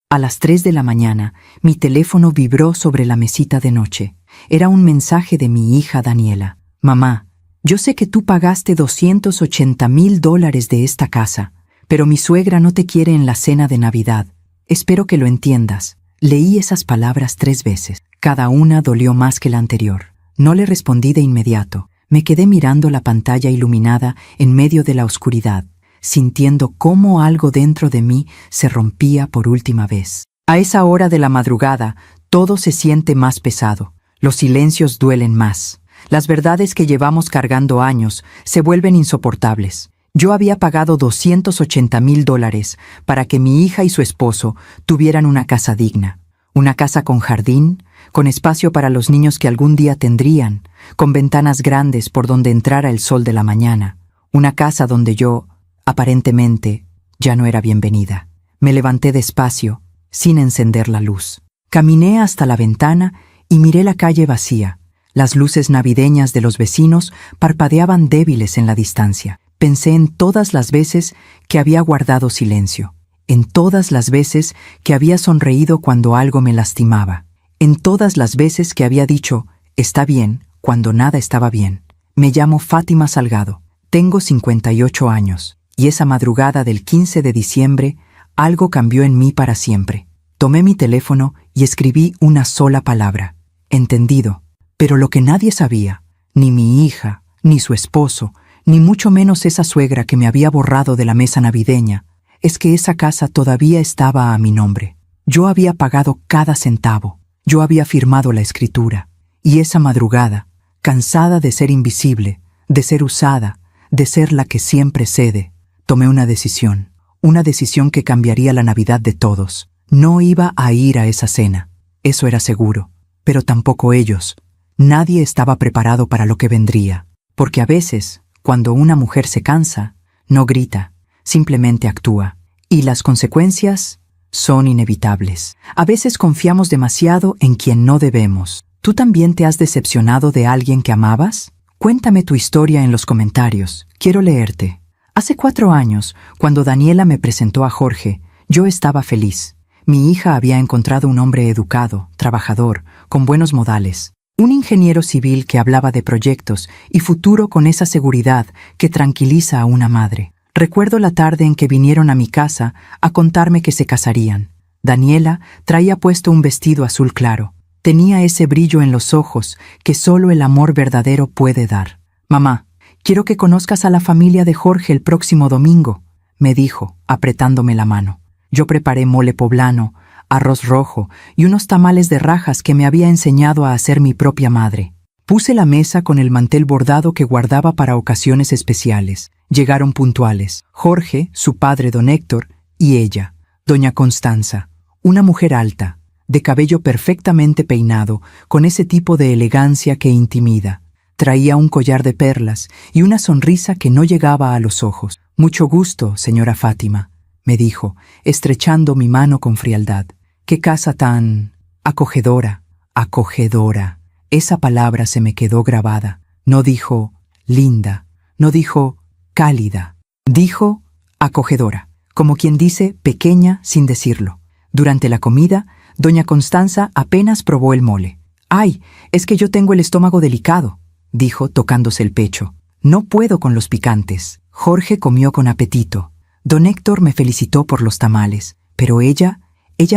A las 3 de la mañana, mi teléfono vibró sobre la mesita de noche. Era un mensaje de mi hija Daniela. Mamá, yo sé que tú pagaste $280,000 de esta casa, pero mi suegra no te quiere en la cena de Navidad. Espero que lo entiendas. Leí esas palabras 3 veces. Cada una dolió más que la anterior. No le respondí de inmediato. Me quedé mirando la pantalla iluminada en medio de la oscuridad, sintiendo cómo algo dentro de mí se rompía por última vez. A esa hora de la madrugada, todo se siente más pesado. Los silencios duelen más. Las verdades que llevamos cargando años se vuelven insoportables. Yo había pagado $280,000 para que mi hija y su esposo tuvieran una casa digna. Una casa con jardín, con espacio para los niños que algún día tendrían, con ventanas grandes por donde entrara el sol de la mañana. Una casa donde yo, aparentemente, ya no era bienvenida. Me levanté despacio, sin encender la luz. Caminé hasta la ventana y miré la calle vacía. Las luces navideñas de los vecinos parpadeaban débiles en la distancia. Pensé en todas las veces que había guardado silencio, en todas las veces que había sonreído cuando algo me lastimaba, en todas las veces que había dicho, está bien, cuando nada estaba bien. Me llamo Fátima Salgado, tengo 58 años, y esa madrugada del 15 de diciembre, algo cambió en mí para siempre. Tomé mi teléfono y escribí una sola palabra, entendido. Pero lo que nadie sabía, ni mi hija, ni su esposo, ni mucho menos esa suegra que me había borrado de la mesa navideña, es que esa casa todavía estaba a mi nombre. Yo había pagado cada centavo, yo había firmado la escritura, y esa madrugada, cansada de ser invisible, de ser usada, de ser la que siempre cede, tomé una decisión que cambiaría la Navidad de todos. No iba a ir a esa cena, eso era seguro, pero tampoco ellos. Nadie estaba preparado para lo que vendría, porque a veces, cuando una mujer se cansa, no grita, simplemente actúa, y las consecuencias son inevitables. A veces confiamos demasiado en quien no debemos. ¿Tú también te has decepcionado de alguien que amabas? Cuéntame tu historia en los comentarios, quiero leerte. Hace 4 años, cuando Daniela me presentó a Jorge, yo estaba feliz. Mi hija había encontrado un hombre educado, trabajador, con buenos modales. Un ingeniero civil que hablaba de proyectos y futuro con esa seguridad que tranquiliza a una madre. Recuerdo la tarde en que vinieron a mi casa a contarme que se casarían. Daniela traía puesto un vestido azul claro. Tenía ese brillo en los ojos que solo el amor verdadero puede dar. Mamá, quiero que conozcas a la familia de Jorge el próximo domingo, me dijo, apretándome la mano. Yo preparé mole poblano, arroz rojo y unos tamales de rajas que me había enseñado a hacer mi propia madre. Puse la mesa con el mantel bordado que guardaba para ocasiones especiales. Llegaron puntuales, Jorge, su padre don Héctor, y ella, doña Constanza, una mujer alta, de cabello perfectamente peinado, con ese tipo de elegancia que intimida. Traía un collar de perlas y una sonrisa que no llegaba a los ojos. Mucho gusto, señora Fátima, me dijo, estrechando mi mano con frialdad. ¡Qué casa tan acogedora! Acogedora. Esa palabra se me quedó grabada. No dijo linda, no dijo cálida. Dijo acogedora, como quien dice pequeña sin decirlo. Durante la comida, doña Constanza apenas probó el mole. «Ay, es que yo tengo el estómago delicado», dijo tocándose el pecho. «No puedo con los picantes». Jorge comió con apetito. Don Héctor me felicitó por los tamales, pero ella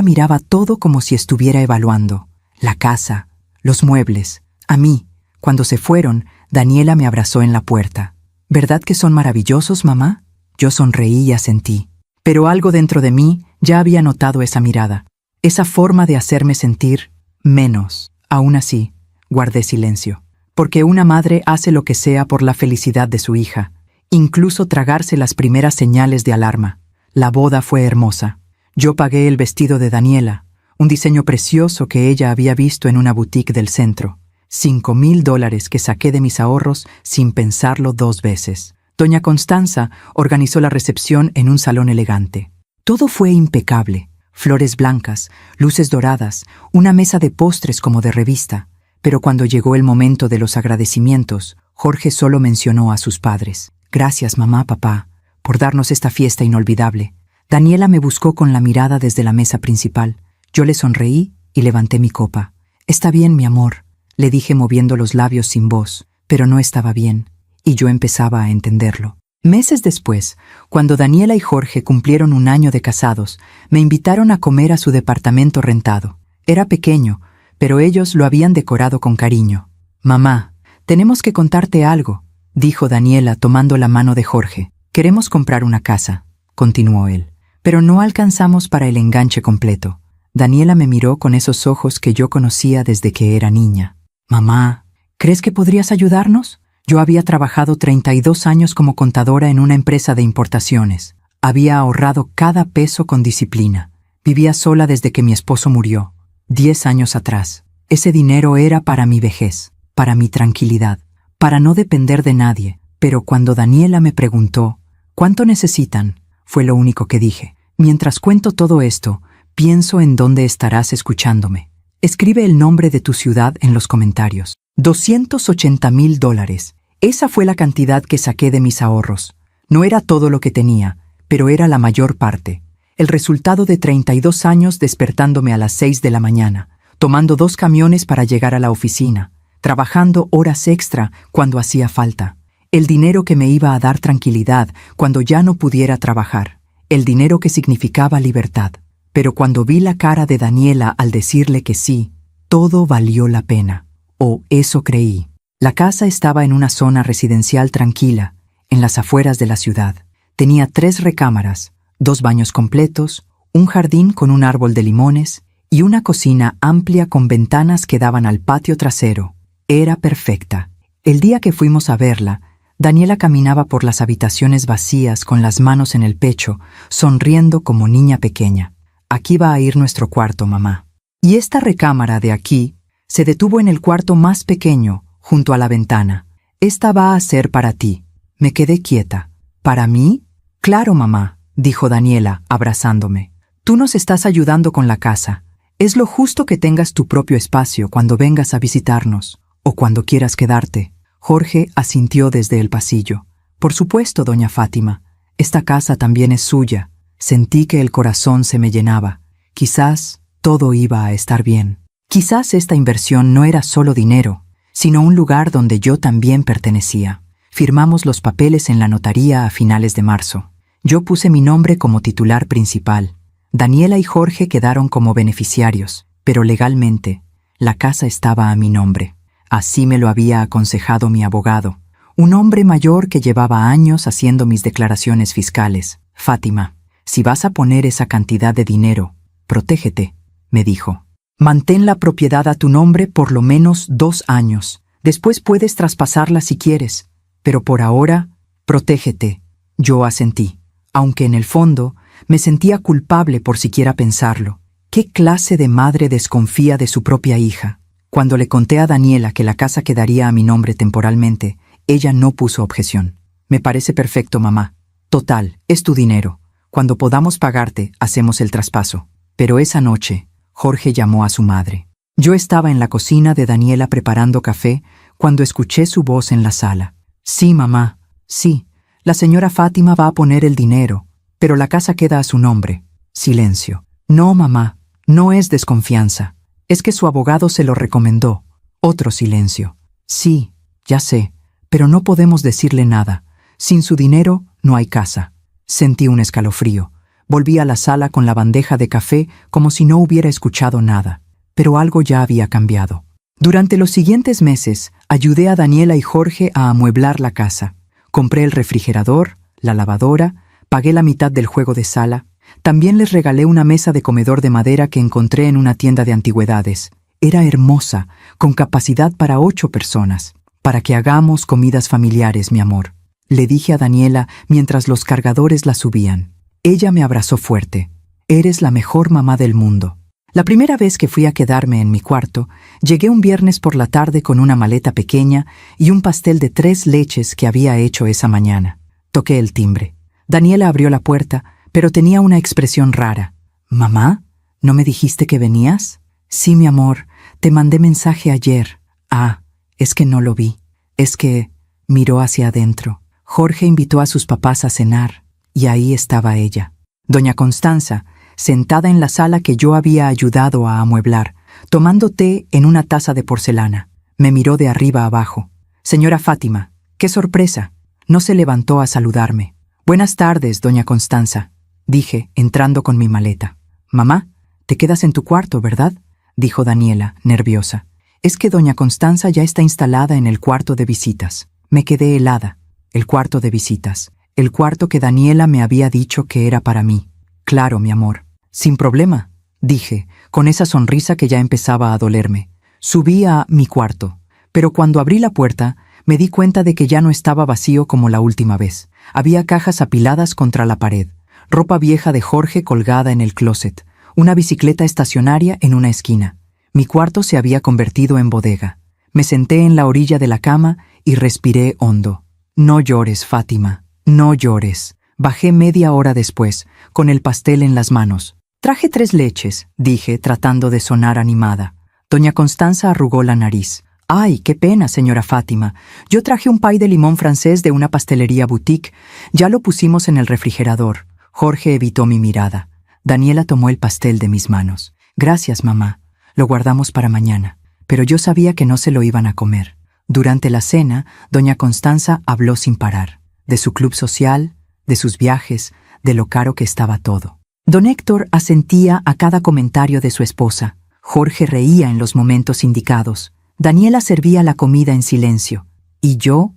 miraba todo como si estuviera evaluando. La casa, los muebles. A mí, cuando se fueron, Daniela me abrazó en la puerta. «¿Verdad que son maravillosos, mamá?» Yo sonreí y asentí. Pero algo dentro de mí ya había notado esa mirada, esa forma de hacerme sentir menos. Aún así, guardé silencio, porque una madre hace lo que sea por la felicidad de su hija, incluso tragarse las primeras señales de alarma. La boda fue hermosa. Yo pagué el vestido de Daniela, un diseño precioso que ella había visto en una boutique del centro. $5,000 que saqué de mis ahorros sin pensarlo 2 veces. Doña Constanza organizó la recepción en un salón elegante. Todo fue impecable. Flores blancas, luces doradas, una mesa de postres como de revista. Pero cuando llegó el momento de los agradecimientos, Jorge solo mencionó a sus padres. «Gracias, mamá, papá, por darnos esta fiesta inolvidable. Daniela me buscó con la mirada desde la mesa principal. Yo le sonreí y levanté mi copa. «Está bien, mi amor», le dije moviendo los labios sin voz, pero no estaba bien, y yo empezaba a entenderlo. Meses después, cuando Daniela y Jorge cumplieron 1 año de casados, me invitaron a comer a su departamento rentado. Era pequeño, pero ellos lo habían decorado con cariño. «Mamá, tenemos que contarte algo», dijo Daniela tomando la mano de Jorge. «Queremos comprar una casa», continuó él, «pero no alcanzamos para el enganche completo». Daniela me miró con esos ojos que yo conocía desde que era niña. «Mamá, ¿crees que podrías ayudarnos?». Yo había trabajado 32 años como contadora en una empresa de importaciones. Había ahorrado cada peso con disciplina. Vivía sola desde que mi esposo murió, 10 años atrás. Ese dinero era para mi vejez, para mi tranquilidad, para no depender de nadie. Pero cuando Daniela me preguntó, «¿Cuánto necesitan?», fue lo único que dije. «Mientras cuento todo esto, pienso en dónde estarás escuchándome. Escribe el nombre de tu ciudad en los comentarios». $280,000. Esa fue la cantidad que saqué de mis ahorros. No era todo lo que tenía, pero era la mayor parte. El resultado de 32 años despertándome a las 6 de la mañana, tomando 2 camiones para llegar a la oficina, trabajando horas extra cuando hacía falta. El dinero que me iba a dar tranquilidad cuando ya no pudiera trabajar. El dinero que significaba libertad. Pero cuando vi la cara de Daniela al decirle que sí, todo valió la pena. O eso creí. La casa estaba en una zona residencial tranquila, en las afueras de la ciudad. Tenía 3 recámaras, 2 baños completos, un jardín con un árbol de limones y una cocina amplia con ventanas que daban al patio trasero. Era perfecta. El día que fuimos a verla, Daniela caminaba por las habitaciones vacías con las manos en el pecho, sonriendo como niña pequeña. «Aquí va a ir nuestro cuarto, mamá». Y esta recámara de aquí se detuvo en el cuarto más pequeño, junto a la ventana. «Esta va a ser para ti». Me quedé quieta. «¿Para mí?». «Claro, mamá», dijo Daniela, abrazándome. «Tú nos estás ayudando con la casa. Es lo justo que tengas tu propio espacio cuando vengas a visitarnos, o cuando quieras quedarte». Jorge asintió desde el pasillo. «Por supuesto, doña Fátima. Esta casa también es suya». Sentí que el corazón se me llenaba. Quizás todo iba a estar bien. Quizás esta inversión no era solo dinero, sino un lugar donde yo también pertenecía. Firmamos los papeles en la notaría a finales de marzo. Yo puse mi nombre como titular principal. Daniela y Jorge quedaron como beneficiarios, pero legalmente, la casa estaba a mi nombre. Así me lo había aconsejado mi abogado, un hombre mayor que llevaba años haciendo mis declaraciones fiscales. «Fátima, si vas a poner esa cantidad de dinero, protégete», me dijo. «Mantén la propiedad a tu nombre por lo menos 2 años. Después puedes traspasarla si quieres, pero por ahora, protégete». Yo asentí, aunque en el fondo me sentía culpable por siquiera pensarlo. ¿Qué clase de madre desconfía de su propia hija? Cuando le conté a Daniela que la casa quedaría a mi nombre temporalmente, ella no puso objeción. «Me parece perfecto, mamá. Total, es tu dinero. Cuando podamos pagarte, hacemos el traspaso». Pero esa noche, Jorge llamó a su madre. Yo estaba en la cocina de Daniela preparando café cuando escuché su voz en la sala. «Sí, mamá, sí, la señora Fátima va a poner el dinero, pero la casa queda a su nombre». Silencio. «No, mamá, no es desconfianza. Es que su abogado se lo recomendó». Otro silencio. «Sí, ya sé, pero no podemos decirle nada. Sin su dinero, no hay casa». Sentí un escalofrío. Volví a la sala con la bandeja de café como si no hubiera escuchado nada. Pero algo ya había cambiado. Durante los siguientes meses, ayudé a Daniela y Jorge a amueblar la casa. Compré el refrigerador, la lavadora, pagué la mitad del juego de sala. También les regalé una mesa de comedor de madera que encontré en una tienda de antigüedades. Era hermosa, con capacidad para 8 personas. «Para que hagamos comidas familiares, mi amor», le dije a Daniela mientras los cargadores la subían. Ella me abrazó fuerte. «Eres la mejor mamá del mundo». La primera vez que fui a quedarme en mi cuarto, llegué un viernes por la tarde con una maleta pequeña y un pastel de 3 leches que había hecho esa mañana. Toqué el timbre. Daniela abrió la puerta, pero tenía una expresión rara. «¿Mamá? ¿No me dijiste que venías?» «Sí, mi amor, te mandé mensaje ayer». «Ah, es que no lo vi. Es que…» miró hacia adentro. Jorge invitó a sus papás a cenar, y ahí estaba ella. Doña Constanza, sentada en la sala que yo había ayudado a amueblar, tomando té en una taza de porcelana, me miró de arriba abajo. «Señora Fátima, qué sorpresa». No se levantó a saludarme. «Buenas tardes, doña Constanza», dije, entrando con mi maleta. «Mamá, te quedas en tu cuarto, ¿verdad?», dijo Daniela, nerviosa. «Es que doña Constanza ya está instalada en el cuarto de visitas». Me quedé helada. El cuarto de visitas. El cuarto que Daniela me había dicho que era para mí. «Claro, mi amor». «Sin problema», dije, con esa sonrisa que ya empezaba a dolerme. Subí a mi cuarto, pero cuando abrí la puerta, me di cuenta de que ya no estaba vacío como la última vez. Había cajas apiladas contra la pared, ropa vieja de Jorge colgada en el closet, una bicicleta estacionaria en una esquina. Mi cuarto se había convertido en bodega. Me senté en la orilla de la cama y respiré hondo. «No llores, Fátima, no llores». Bajé media hora después, con el pastel en las manos. «Traje 3 leches», dije, tratando de sonar animada. Doña Constanza arrugó la nariz. «Ay, qué pena, señora Fátima. Yo traje un pay de limón francés de una pastelería boutique. Ya lo pusimos en el refrigerador». Jorge evitó mi mirada. Daniela tomó el pastel de mis manos. «Gracias, mamá. Lo guardamos para mañana». Pero yo sabía que no se lo iban a comer. Durante la cena, doña Constanza habló sin parar. De su club social, de sus viajes, de lo caro que estaba todo. Don Héctor asentía a cada comentario de su esposa. Jorge reía en los momentos indicados. Daniela servía la comida en silencio. Y yo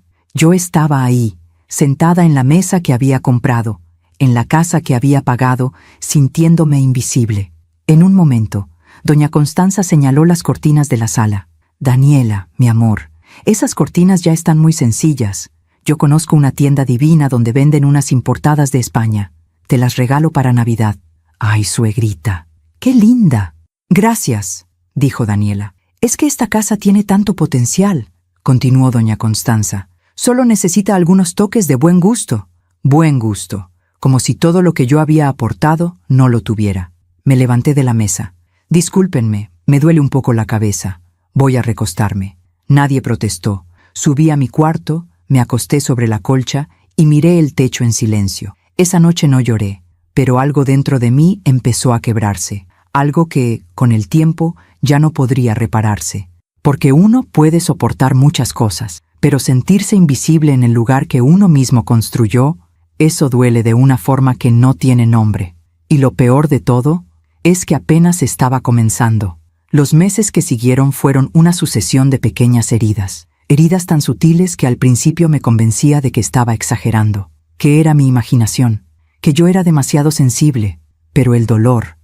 estaba ahí, sentada en la mesa que había comprado, en la casa que había pagado, sintiéndome invisible. En un momento, doña Constanza señaló las cortinas de la sala. «Daniela, mi amor, esas cortinas ya están muy sencillas. Yo conozco una tienda divina donde venden unas importadas de España. Te las regalo para Navidad». «Ay, suegrita, qué linda». «Gracias», dijo Daniela. «Es que esta casa tiene tanto potencial», continuó doña Constanza. «Solo necesita algunos toques de buen gusto». Buen gusto, como si todo lo que yo había aportado no lo tuviera. Me levanté de la mesa. «Discúlpenme, me duele un poco la cabeza. Voy a recostarme». Nadie protestó. Subí a mi cuarto, me acosté sobre la colcha y miré el techo en silencio. Esa noche no lloré, pero algo dentro de mí empezó a quebrarse. Algo que, con el tiempo, ya no podría repararse. Porque uno puede soportar muchas cosas, pero sentirse invisible en el lugar que uno mismo construyó, eso duele de una forma que no tiene nombre. Y lo peor de todo es que apenas estaba comenzando. Los meses que siguieron fueron una sucesión de pequeñas heridas. Heridas tan sutiles que al principio me convencía de que estaba exagerando, que era mi imaginación, que yo era demasiado sensible, pero el dolor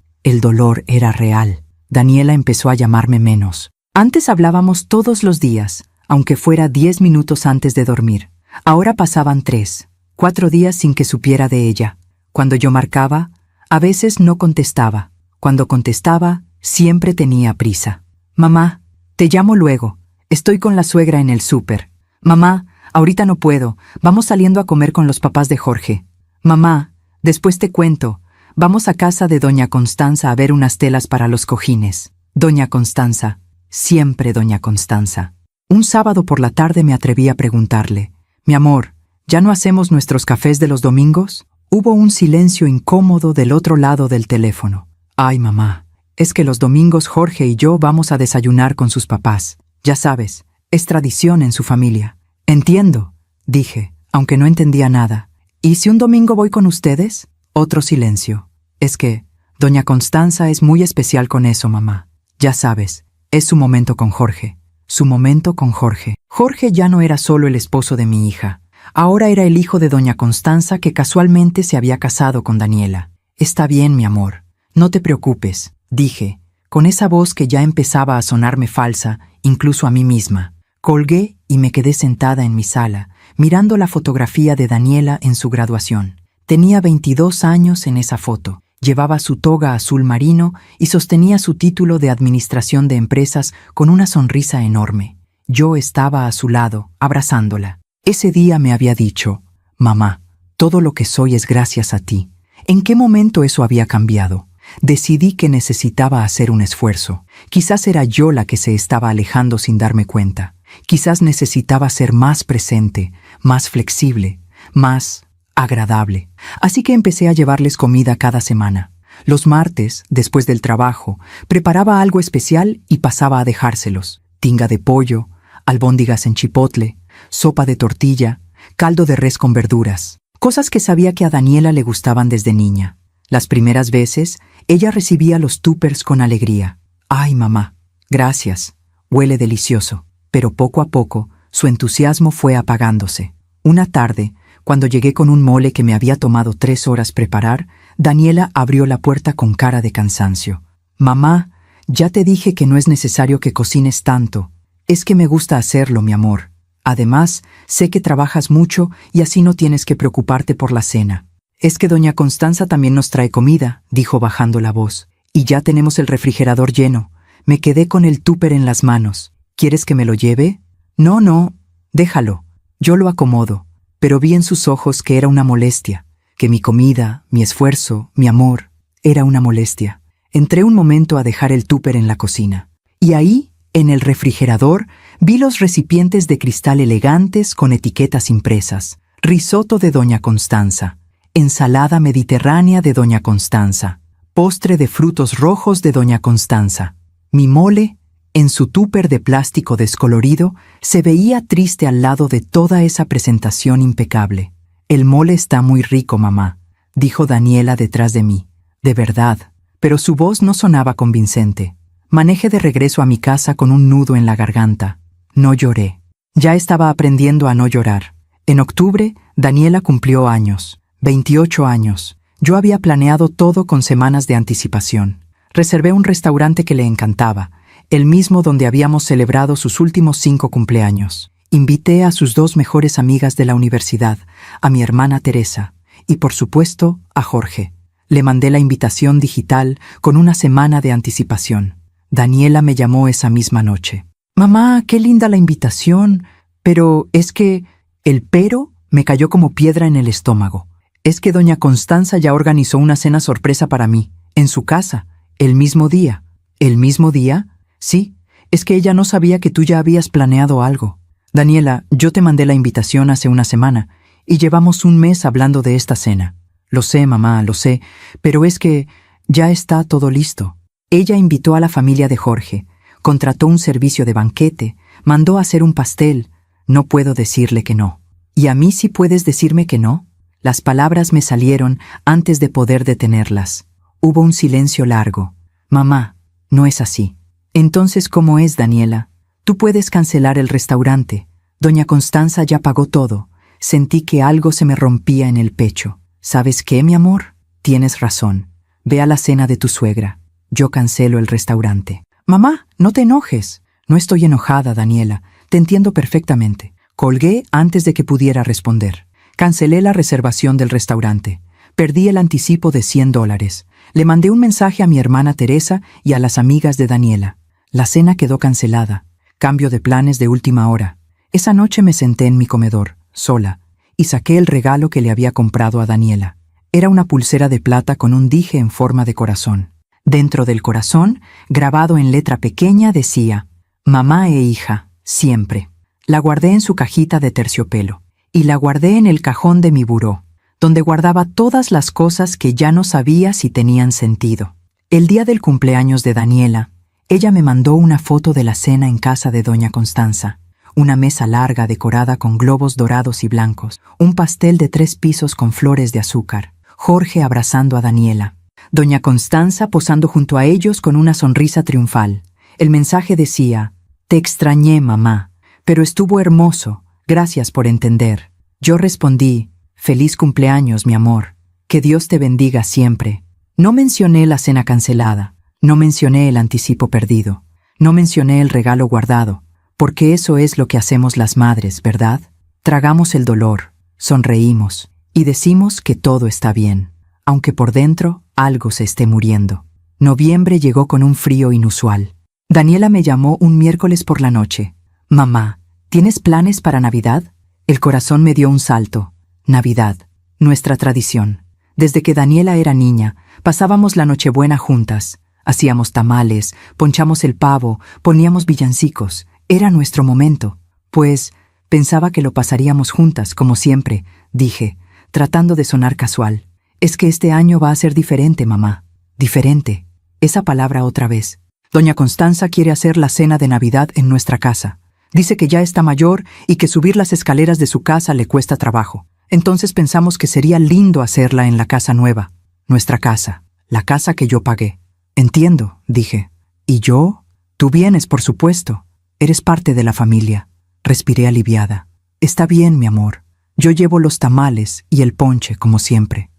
era real. Daniela empezó a llamarme menos. Antes hablábamos todos los días, aunque fuera 10 minutos antes de dormir. Ahora pasaban 3, 4 días sin que supiera de ella. Cuando yo marcaba, a veces no contestaba. Cuando contestaba, siempre tenía prisa. «Mamá, te llamo luego. Estoy con la suegra en el súper». «Mamá, ahorita no puedo. Vamos saliendo a comer con los papás de Jorge». «Mamá, después te cuento. Vamos a casa de doña Constanza a ver unas telas para los cojines». Doña Constanza, siempre doña Constanza. Un sábado por la tarde me atreví a preguntarle: «Mi amor, ¿ya no hacemos nuestros cafés de los domingos?». Hubo un silencio incómodo del otro lado del teléfono. «Ay, mamá, es que los domingos Jorge y yo vamos a desayunar con sus papás. Ya sabes, es tradición en su familia». «Entiendo», dije, aunque no entendía nada. «¿Y si un domingo voy con ustedes?». Otro silencio. «Es que doña Constanza es muy especial con eso, mamá. Ya sabes, es su momento con Jorge. Su momento con Jorge». Jorge ya no era solo el esposo de mi hija. Ahora era el hijo de doña Constanza que casualmente se había casado con Daniela. «Está bien, mi amor. No te preocupes», dije, con esa voz que ya empezaba a sonarme falsa, incluso a mí misma. Colgué y me quedé sentada en mi sala, mirando la fotografía de Daniela en su graduación. Tenía 22 años en esa foto. Llevaba su toga azul marino y sostenía su título de Administración de Empresas con una sonrisa enorme. Yo estaba a su lado, abrazándola. Ese día me había dicho: «Mamá, todo lo que soy es gracias a ti». ¿En qué momento eso había cambiado? Decidí que necesitaba hacer un esfuerzo. Quizás era yo la que se estaba alejando sin darme cuenta. Quizás necesitaba ser más presente, más flexible, más agradable. Así que empecé a llevarles comida cada semana. Los martes, después del trabajo, preparaba algo especial y pasaba a dejárselos. Tinga de pollo, albóndigas en chipotle, sopa de tortilla, caldo de res con verduras. Cosas que sabía que a Daniela le gustaban desde niña. Las primeras veces, ella recibía los tuppers con alegría. «Ay, mamá, gracias. Huele delicioso». Pero poco a poco, su entusiasmo fue apagándose. Una tarde, cuando llegué con un mole que me había tomado 3 horas preparar, Daniela abrió la puerta con cara de cansancio. «Mamá, ya te dije que no es necesario que cocines tanto. Es que me gusta hacerlo, mi amor. Además, sé que trabajas mucho y así no tienes que preocuparte por la cena». «Es que doña Constanza también nos trae comida», dijo bajando la voz. «Y ya tenemos el refrigerador lleno. Me quedé con el tupper en las manos. ¿Quieres que me lo lleve?» «No, no, déjalo. Yo lo acomodo». Pero vi en sus ojos que era una molestia, que mi comida, mi esfuerzo, mi amor, era una molestia. Entré un momento a dejar el tupper en la cocina. Y ahí, en el refrigerador, vi los recipientes de cristal elegantes con etiquetas impresas. Risotto de doña Constanza, ensalada mediterránea de doña Constanza, postre de frutos rojos de doña Constanza. Mi mole, en su tupper de plástico descolorido, se veía triste al lado de toda esa presentación impecable. «El mole está muy rico, mamá», dijo Daniela detrás de mí. De verdad, pero su voz no sonaba convincente. Manejé de regreso a mi casa con un nudo en la garganta. No lloré. Ya estaba aprendiendo a no llorar. En octubre, Daniela cumplió años. 28 años. Yo había planeado todo con semanas de anticipación. Reservé un restaurante que le encantaba, el mismo donde habíamos celebrado sus últimos 5 cumpleaños. Invité a sus 2 mejores amigas de la universidad, a mi hermana Teresa, y por supuesto, a Jorge. Le mandé la invitación digital con una semana de anticipación. Daniela me llamó esa misma noche. «Mamá, qué linda la invitación, pero es que…» El pero me cayó como piedra en el estómago. «Es que doña Constanza ya organizó una cena sorpresa para mí, en su casa, el mismo día». «¿El mismo día?» «Sí, es que ella no sabía que tú ya habías planeado algo. Daniela, yo te mandé la invitación hace una semana y llevamos un mes hablando de esta cena». «Lo sé, mamá, lo sé, pero es que ya está todo listo». Ella invitó a la familia de Jorge, contrató un servicio de banquete, mandó a hacer un pastel. No puedo decirle que no. ¿Y a mí sí puedes decirme que no? Las palabras me salieron antes de poder detenerlas. Hubo un silencio largo. «Mamá, no es así». «Entonces, ¿cómo es, Daniela? Tú puedes cancelar el restaurante. Doña Constanza ya pagó todo». Sentí que algo se me rompía en el pecho. «¿Sabes qué, mi amor? Tienes razón. Ve a la cena de tu suegra. Yo cancelo el restaurante». «Mamá, no te enojes». «No estoy enojada, Daniela. Te entiendo perfectamente». Colgué antes de que pudiera responder. Cancelé la reservación del restaurante. Perdí el anticipo de $100. Le mandé un mensaje a mi hermana Teresa y a las amigas de Daniela. La cena quedó cancelada. Cambio de planes de última hora. Esa noche me senté en mi comedor, sola, y saqué el regalo que le había comprado a Daniela. Era una pulsera de plata con un dije en forma de corazón. Dentro del corazón, grabado en letra pequeña, decía: «Mamá e hija, siempre». La guardé en su cajita de terciopelo y la guardé en el cajón de mi buró, donde guardaba todas las cosas que ya no sabía si tenían sentido. El día del cumpleaños de Daniela, ella me mandó una foto de la cena en casa de doña Constanza. Una mesa larga decorada con globos dorados y blancos, un pastel de 3 pisos con flores de azúcar, Jorge abrazando a Daniela, doña Constanza posando junto a ellos con una sonrisa triunfal. El mensaje decía: «Te extrañé, mamá, pero estuvo hermoso, gracias por entender». Yo respondí: «Feliz cumpleaños, mi amor, que Dios te bendiga siempre». No mencioné la cena cancelada, no mencioné el anticipo perdido, no mencioné el regalo guardado, porque eso es lo que hacemos las madres, ¿verdad? Tragamos el dolor, sonreímos y decimos que todo está bien, aunque por dentro algo se esté muriendo. Noviembre llegó con un frío inusual. Daniela me llamó un miércoles por la noche. «Mamá, ¿tienes planes para Navidad?» El corazón me dio un salto. Navidad, nuestra tradición. Desde que Daniela era niña, pasábamos la Nochebuena juntas. Hacíamos tamales, ponchamos el pavo, poníamos villancicos. Era nuestro momento. Pues pensaba que lo pasaríamos juntas, como siempre, dije, tratando de sonar casual. Es que este año va a ser diferente, mamá. Diferente. Esa palabra otra vez. Doña Constanza quiere hacer la cena de Navidad en nuestra casa. Dice que ya está mayor y que subir las escaleras de su casa le cuesta trabajo. Entonces pensamos que sería lindo hacerla en la casa nueva. Nuestra casa. La casa que yo pagué. Entiendo, dije. ¿Y yo? Tú vienes, por supuesto. Eres parte de la familia. Respiré aliviada. Está bien, mi amor. Yo llevo los tamales y el ponche, como siempre.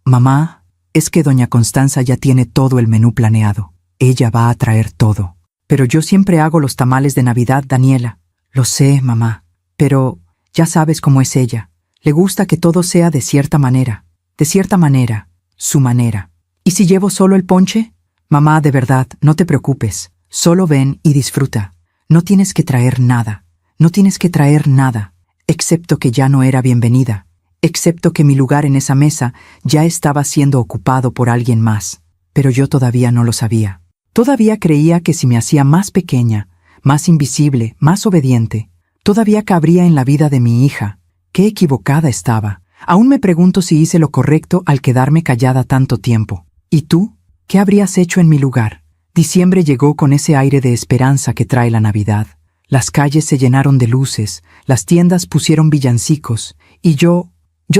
Mamá, es que doña Constanza ya tiene todo el menú planeado. Ella va a traer todo. Pero yo siempre hago los tamales de Navidad, Daniela. Lo sé, mamá. Pero ya sabes cómo es ella. Le gusta que todo sea de cierta manera. De cierta manera. Su manera. ¿Y si llevo solo el ponche? Mamá, de verdad, no te preocupes. Solo ven y disfruta. No tienes que traer nada. No tienes que traer nada. Excepto que ya no era bienvenida. Excepto que mi lugar en esa mesa ya estaba siendo ocupado por alguien más. Pero yo todavía no lo sabía. Todavía creía que si me hacía más pequeña, más invisible, más obediente, todavía cabría en la vida de mi hija. Qué equivocada estaba. Aún me pregunto si hice lo correcto al quedarme callada tanto tiempo. ¿Y tú? ¿Qué habrías hecho en mi lugar? Diciembre llegó con ese aire de esperanza que trae la Navidad. Las calles se llenaron de luces, las tiendas pusieron villancicos, y yo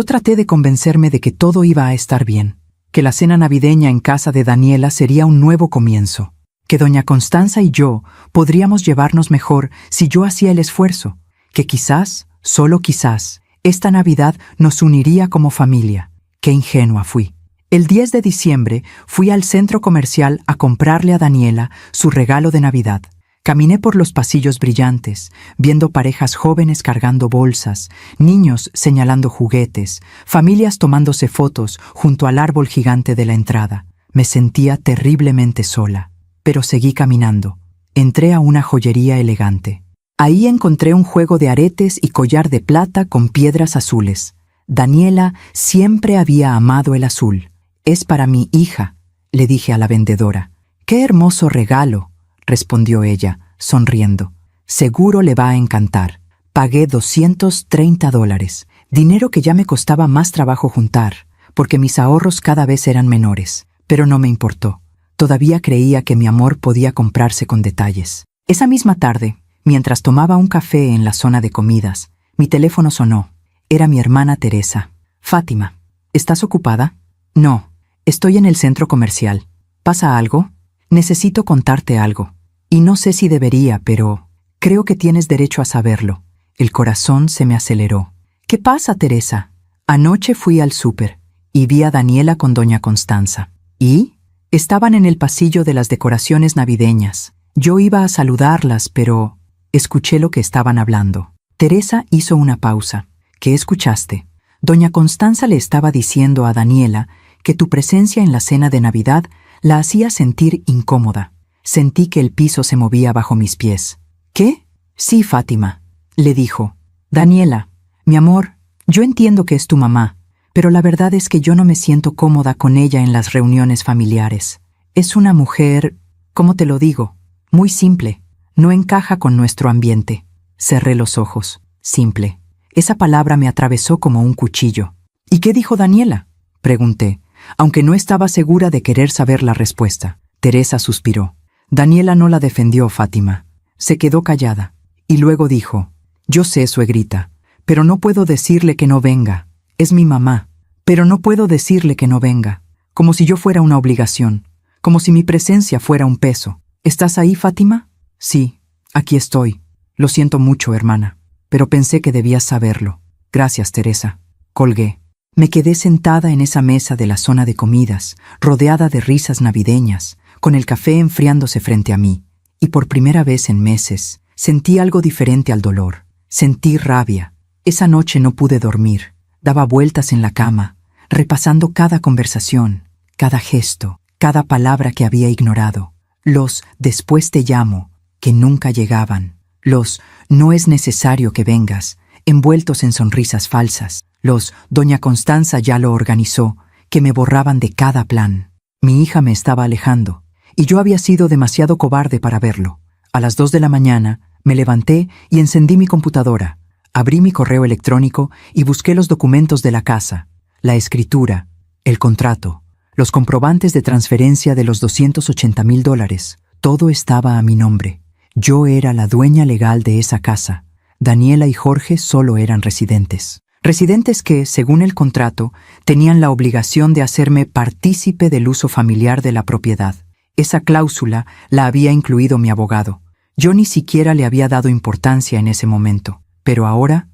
traté de convencerme de que todo iba a estar bien, que la cena navideña en casa de Daniela sería un nuevo comienzo, que doña Constanza y yo podríamos llevarnos mejor si yo hacía el esfuerzo, que quizás, solo quizás, esta Navidad nos uniría como familia. Qué ingenua fui. El 10 de diciembre fui al centro comercial a comprarle a Daniela su regalo de Navidad. Caminé por los pasillos brillantes, viendo parejas jóvenes cargando bolsas, niños señalando juguetes, familias tomándose fotos junto al árbol gigante de la entrada. Me sentía terriblemente sola, pero seguí caminando. Entré a una joyería elegante. Ahí encontré un juego de aretes y collar de plata con piedras azules. Daniela siempre había amado el azul. «Es para mi hija», le dije a la vendedora. «Qué hermoso regalo», respondió ella, sonriendo. «Seguro le va a encantar». Pagué $230, dinero que ya me costaba más trabajo juntar, porque mis ahorros cada vez eran menores. Pero no me importó. Todavía creía que mi amor podía comprarse con detalles. Esa misma tarde, mientras tomaba un café en la zona de comidas, mi teléfono sonó. Era mi hermana Teresa. «Fátima, ¿estás ocupada?» «No, estoy en el centro comercial. ¿Pasa algo? Necesito contarte algo. Y no sé si debería, pero creo que tienes derecho a saberlo». El corazón se me aceleró. «¿Qué pasa, Teresa?» «Anoche fui al súper y vi a Daniela con doña Constanza. ¿Y?» «Estaban en el pasillo de las decoraciones navideñas. Yo iba a saludarlas, pero escuché lo que estaban hablando». Teresa hizo una pausa. «¿Qué escuchaste?» «Doña Constanza le estaba diciendo a Daniela que tu presencia en la cena de Navidad la hacía sentir incómoda. Sentí que el piso se movía bajo mis pies». «¿Qué?» «Sí, Fátima», le dijo. «Daniela, mi amor, yo entiendo que es tu mamá, pero la verdad es que yo no me siento cómoda con ella en las reuniones familiares. Es una mujer, ¿cómo te lo digo? Muy simple. No encaja con nuestro ambiente». Cerré los ojos. Simple. Esa palabra me atravesó como un cuchillo. «¿Y qué dijo Daniela?», pregunté, aunque no estaba segura de querer saber la respuesta. Teresa suspiró. «Daniela no la defendió, Fátima. Se quedó callada. Y luego dijo, yo sé, suegrita, pero no puedo decirle que no venga. Es mi mamá. Pero no puedo decirle que no venga. Como si yo fuera una obligación. Como si mi presencia fuera un peso. ¿Estás ahí, Fátima?» «Sí, aquí estoy. Lo siento mucho, hermana. Pero pensé que debías saberlo. Gracias, Teresa». Colgué. Me quedé sentada en esa mesa de la zona de comidas, rodeada de risas navideñas, con el café enfriándose frente a mí. Y por primera vez en meses, sentí algo diferente al dolor. Sentí rabia. Esa noche no pude dormir. Daba vueltas en la cama, repasando cada conversación, cada gesto, cada palabra que había ignorado. Los «después te llamo», que nunca llegaban. Los «no es necesario que vengas», envueltos en sonrisas falsas. Los «doña Constanza ya lo organizó», que me borraban de cada plan. Mi hija me estaba alejando, y yo había sido demasiado cobarde para verlo. A las 2 de la mañana me levanté y encendí mi computadora. Abrí mi correo electrónico y busqué los documentos de la casa, la escritura, el contrato, los comprobantes de transferencia de los $280,000. Todo estaba a mi nombre. Yo era la dueña legal de esa casa. Daniela y Jorge solo eran residentes. Residentes que, según el contrato, tenían la obligación de hacerme partícipe del uso familiar de la propiedad. Esa cláusula la había incluido mi abogado. Yo ni siquiera le había dado importancia en ese momento. Pero ahora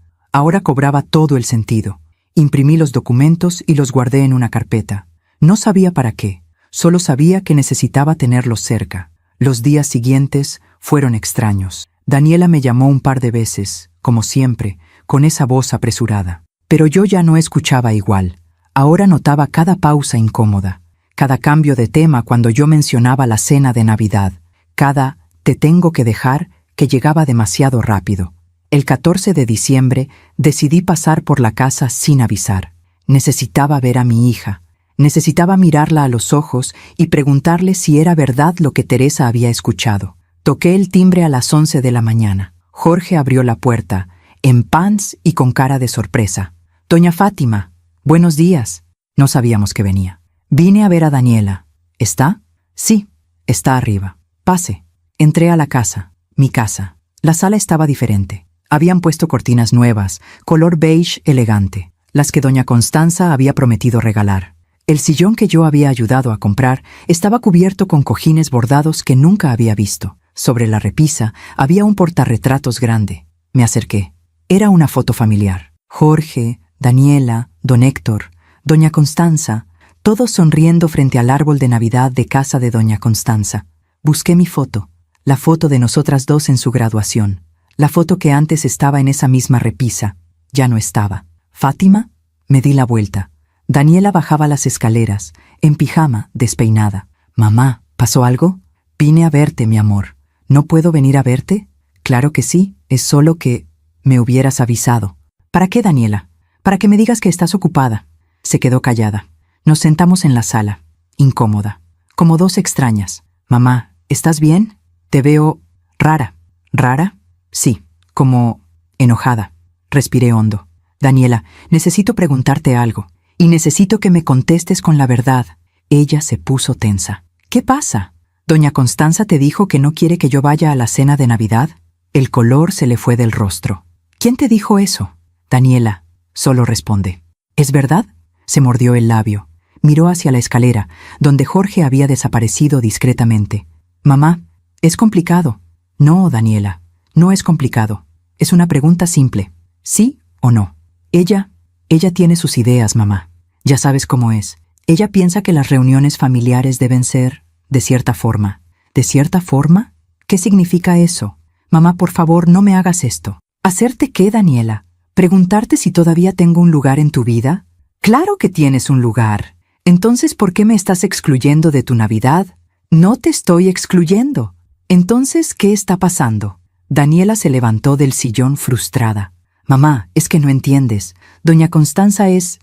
cobraba todo el sentido. Imprimí los documentos y los guardé en una carpeta. No sabía para qué, solo sabía que necesitaba tenerlos cerca. Los días siguientes fueron extraños. Daniela me llamó un par de veces, como siempre, con esa voz apresurada. Pero yo ya no escuchaba igual. Ahora notaba cada pausa incómoda, cada cambio de tema cuando yo mencionaba la cena de Navidad, cada «te tengo que dejar» que llegaba demasiado rápido. El 14 de diciembre decidí pasar por la casa sin avisar. Necesitaba ver a mi hija. Necesitaba mirarla a los ojos y preguntarle si era verdad lo que Teresa había escuchado. Toqué el timbre a las 11 de la mañana. Jorge abrió la puerta, en pants y con cara de sorpresa. «Doña Fátima, buenos días». No sabíamos que venía. «Vine a ver a Daniela». «¿Está?» «Sí, está arriba». «Pase». Entré a la casa, mi casa. La sala estaba diferente. Habían puesto cortinas nuevas, color beige elegante, las que doña Constanza había prometido regalar. El sillón que yo había ayudado a comprar estaba cubierto con cojines bordados que nunca había visto. Sobre la repisa había un portarretratos grande. Me acerqué. Era una foto familiar. Jorge, Daniela, don Héctor, doña Constanza, todos sonriendo frente al árbol de Navidad de casa de doña Constanza. Busqué mi foto, la foto de nosotras dos en su graduación. La foto que antes estaba en esa misma repisa, ya no estaba. «¿Fátima?» Me di la vuelta. Daniela bajaba las escaleras, en pijama, despeinada. «Mamá, ¿pasó algo?» «Vine a verte, mi amor». «¿No puedo venir a verte?» «Claro que sí, es solo que me hubieras avisado». «¿Para qué, Daniela?» «Para que me digas que estás ocupada». Se quedó callada. Nos sentamos en la sala, incómoda, como dos extrañas. «Mamá, ¿estás bien? Te veo rara». «¿Rara?» «Sí, como enojada». Respiré hondo. «Daniela, necesito preguntarte algo, y necesito que me contestes con la verdad». Ella se puso tensa. «¿Qué pasa? ¿Doña Constanza te dijo que no quiere que yo vaya a la cena de Navidad?» El color se le fue del rostro. «¿Quién te dijo eso?» «Daniela», solo responde. «¿Es verdad?» Se mordió el labio. Miró hacia la escalera, donde Jorge había desaparecido discretamente. «Mamá, es complicado». «No, Daniela. No es complicado. Es una pregunta simple. ¿Sí o no?» Ella tiene sus ideas, mamá. Ya sabes cómo es. Ella piensa que las reuniones familiares deben ser de cierta forma. ¿De cierta forma? ¿Qué significa eso? Mamá, por favor, no me hagas esto. ¿Hacerte qué, Daniela? ¿Preguntarte si todavía tengo un lugar en tu vida? Claro que tienes un lugar. Entonces, ¿por qué me estás excluyendo de tu Navidad? No te estoy excluyendo. Entonces, ¿qué está pasando? Daniela se levantó del sillón frustrada. «Mamá, es que no entiendes. Doña Constanza es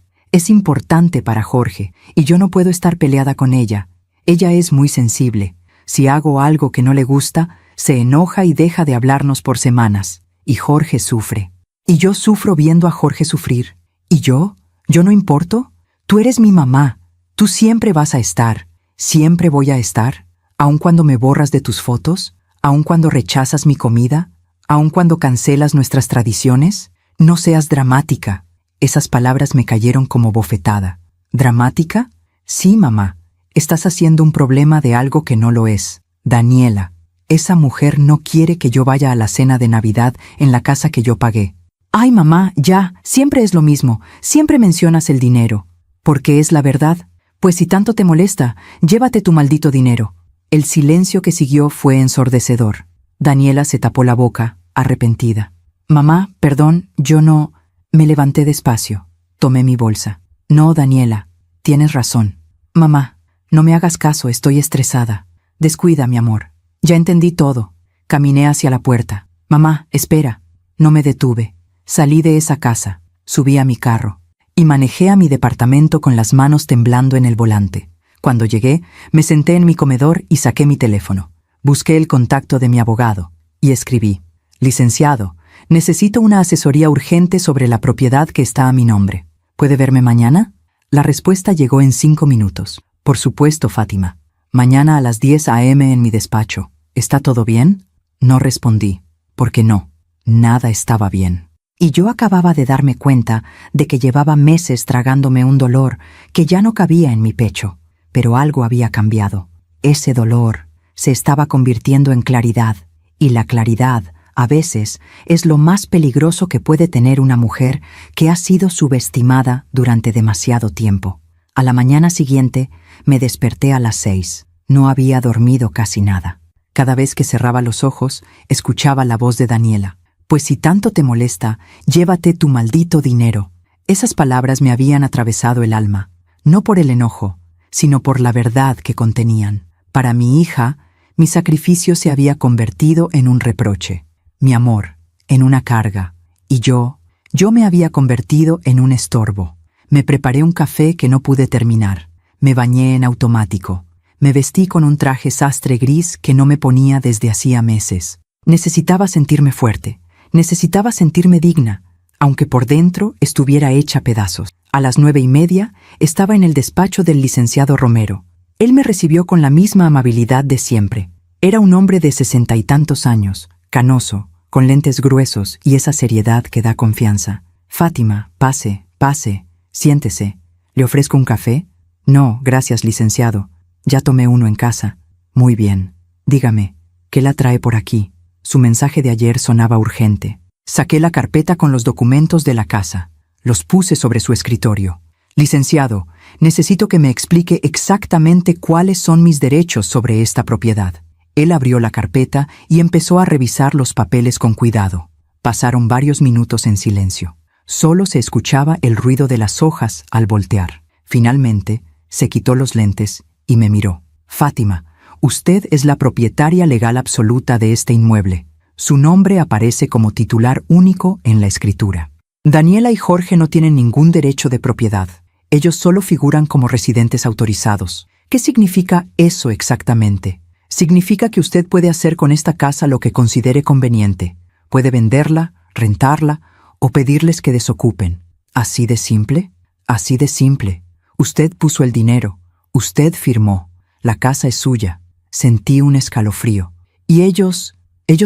importante para Jorge, y yo no puedo estar peleada con ella. Ella es muy sensible. Si hago algo que no le gusta, se enoja y deja de hablarnos por semanas. Y Jorge sufre. Y yo sufro viendo a Jorge sufrir. ¿Y yo? ¿Yo no importo? Tú eres mi mamá. Tú siempre vas a estar. Siempre voy a estar. Aun cuando me borras de tus fotos, aun cuando rechazas mi comida, aun cuando cancelas nuestras tradiciones. No seas dramática». Esas palabras me cayeron como bofetada. ¿Dramática? Sí, mamá. Estás haciendo un problema de algo que no lo es. Daniela, esa mujer no quiere que yo vaya a la cena de Navidad en la casa que yo pagué. «Ay, mamá, ya, siempre es lo mismo. Siempre mencionas el dinero». «Porque es la verdad. Pues si tanto te molesta, llévate tu maldito dinero». El silencio que siguió fue ensordecedor. Daniela se tapó la boca, arrepentida. «Mamá, perdón, yo no...» Me levanté despacio. Tomé mi bolsa. «No, Daniela, tienes razón». «Mamá, no me hagas caso, estoy estresada». «Descuida, mi amor. Ya entendí todo». Caminé hacia la puerta. «Mamá, espera». No me detuve. Salí de esa casa, subí a mi carro y manejé a mi departamento con las manos temblando en el volante. Cuando llegué, me senté en mi comedor y saqué mi teléfono. Busqué el contacto de mi abogado y escribí: «Licenciado, Necesito una asesoría urgente sobre la propiedad que está a mi nombre. ¿Puede verme mañana? La respuesta llegó en 5 minutos. Por supuesto, Fátima. Mañana a las 10 a.m. en mi despacho. ¿Está todo bien? No respondí, porque no, nada estaba bien. Y yo acababa de darme cuenta de que llevaba meses tragándome un dolor que ya no cabía en mi pecho. Pero algo había cambiado. Ese dolor se estaba convirtiendo en claridad, y la claridad, a veces, es lo más peligroso que puede tener una mujer que ha sido subestimada durante demasiado tiempo. A la mañana siguiente, me desperté a las 6. No había dormido casi nada. Cada vez que cerraba los ojos, escuchaba la voz de Daniela. Pues si tanto te molesta, llévate tu maldito dinero. Esas palabras me habían atravesado el alma, no por el enojo, sino por la verdad que contenían. Para mi hija, mi sacrificio se había convertido en un reproche, mi amor, en una carga, y yo me había convertido en un estorbo. Me preparé un café que no pude terminar, me bañé en automático, me vestí con un traje sastre gris que no me ponía desde hacía meses. Necesitaba sentirme fuerte, necesitaba sentirme digna, aunque por dentro estuviera hecha pedazos. A las 9:30 estaba en el despacho del licenciado Romero. Él me recibió con la misma amabilidad de siempre. Era un hombre de 60 y tantos años, canoso, con lentes gruesos y esa seriedad que da confianza. Fátima, pase, siéntese. ¿Le ofrezco un café? No, gracias, licenciado. Ya tomé uno en casa. Muy bien. Dígame, ¿qué la trae por aquí? Su mensaje de ayer sonaba urgente. Saqué la carpeta con los documentos de la casa. Los puse sobre su escritorio. Licenciado, necesito que me explique exactamente cuáles son mis derechos sobre esta propiedad. Él abrió la carpeta y empezó a revisar los papeles con cuidado. Pasaron varios minutos en silencio. Solo se escuchaba el ruido de las hojas al voltear. Finalmente, se quitó los lentes y me miró. Fátima, usted es la propietaria legal absoluta de este inmueble. Su nombre aparece como titular único en la escritura. Daniela y Jorge no tienen ningún derecho de propiedad. Ellos solo figuran como residentes autorizados. ¿Qué significa eso exactamente? Significa que usted puede hacer con esta casa lo que considere conveniente. Puede venderla, rentarla o pedirles que desocupen. ¿Así de simple? Así de simple. Usted puso el dinero. Usted firmó. La casa es suya. Sentí un escalofrío. ¿Y ellos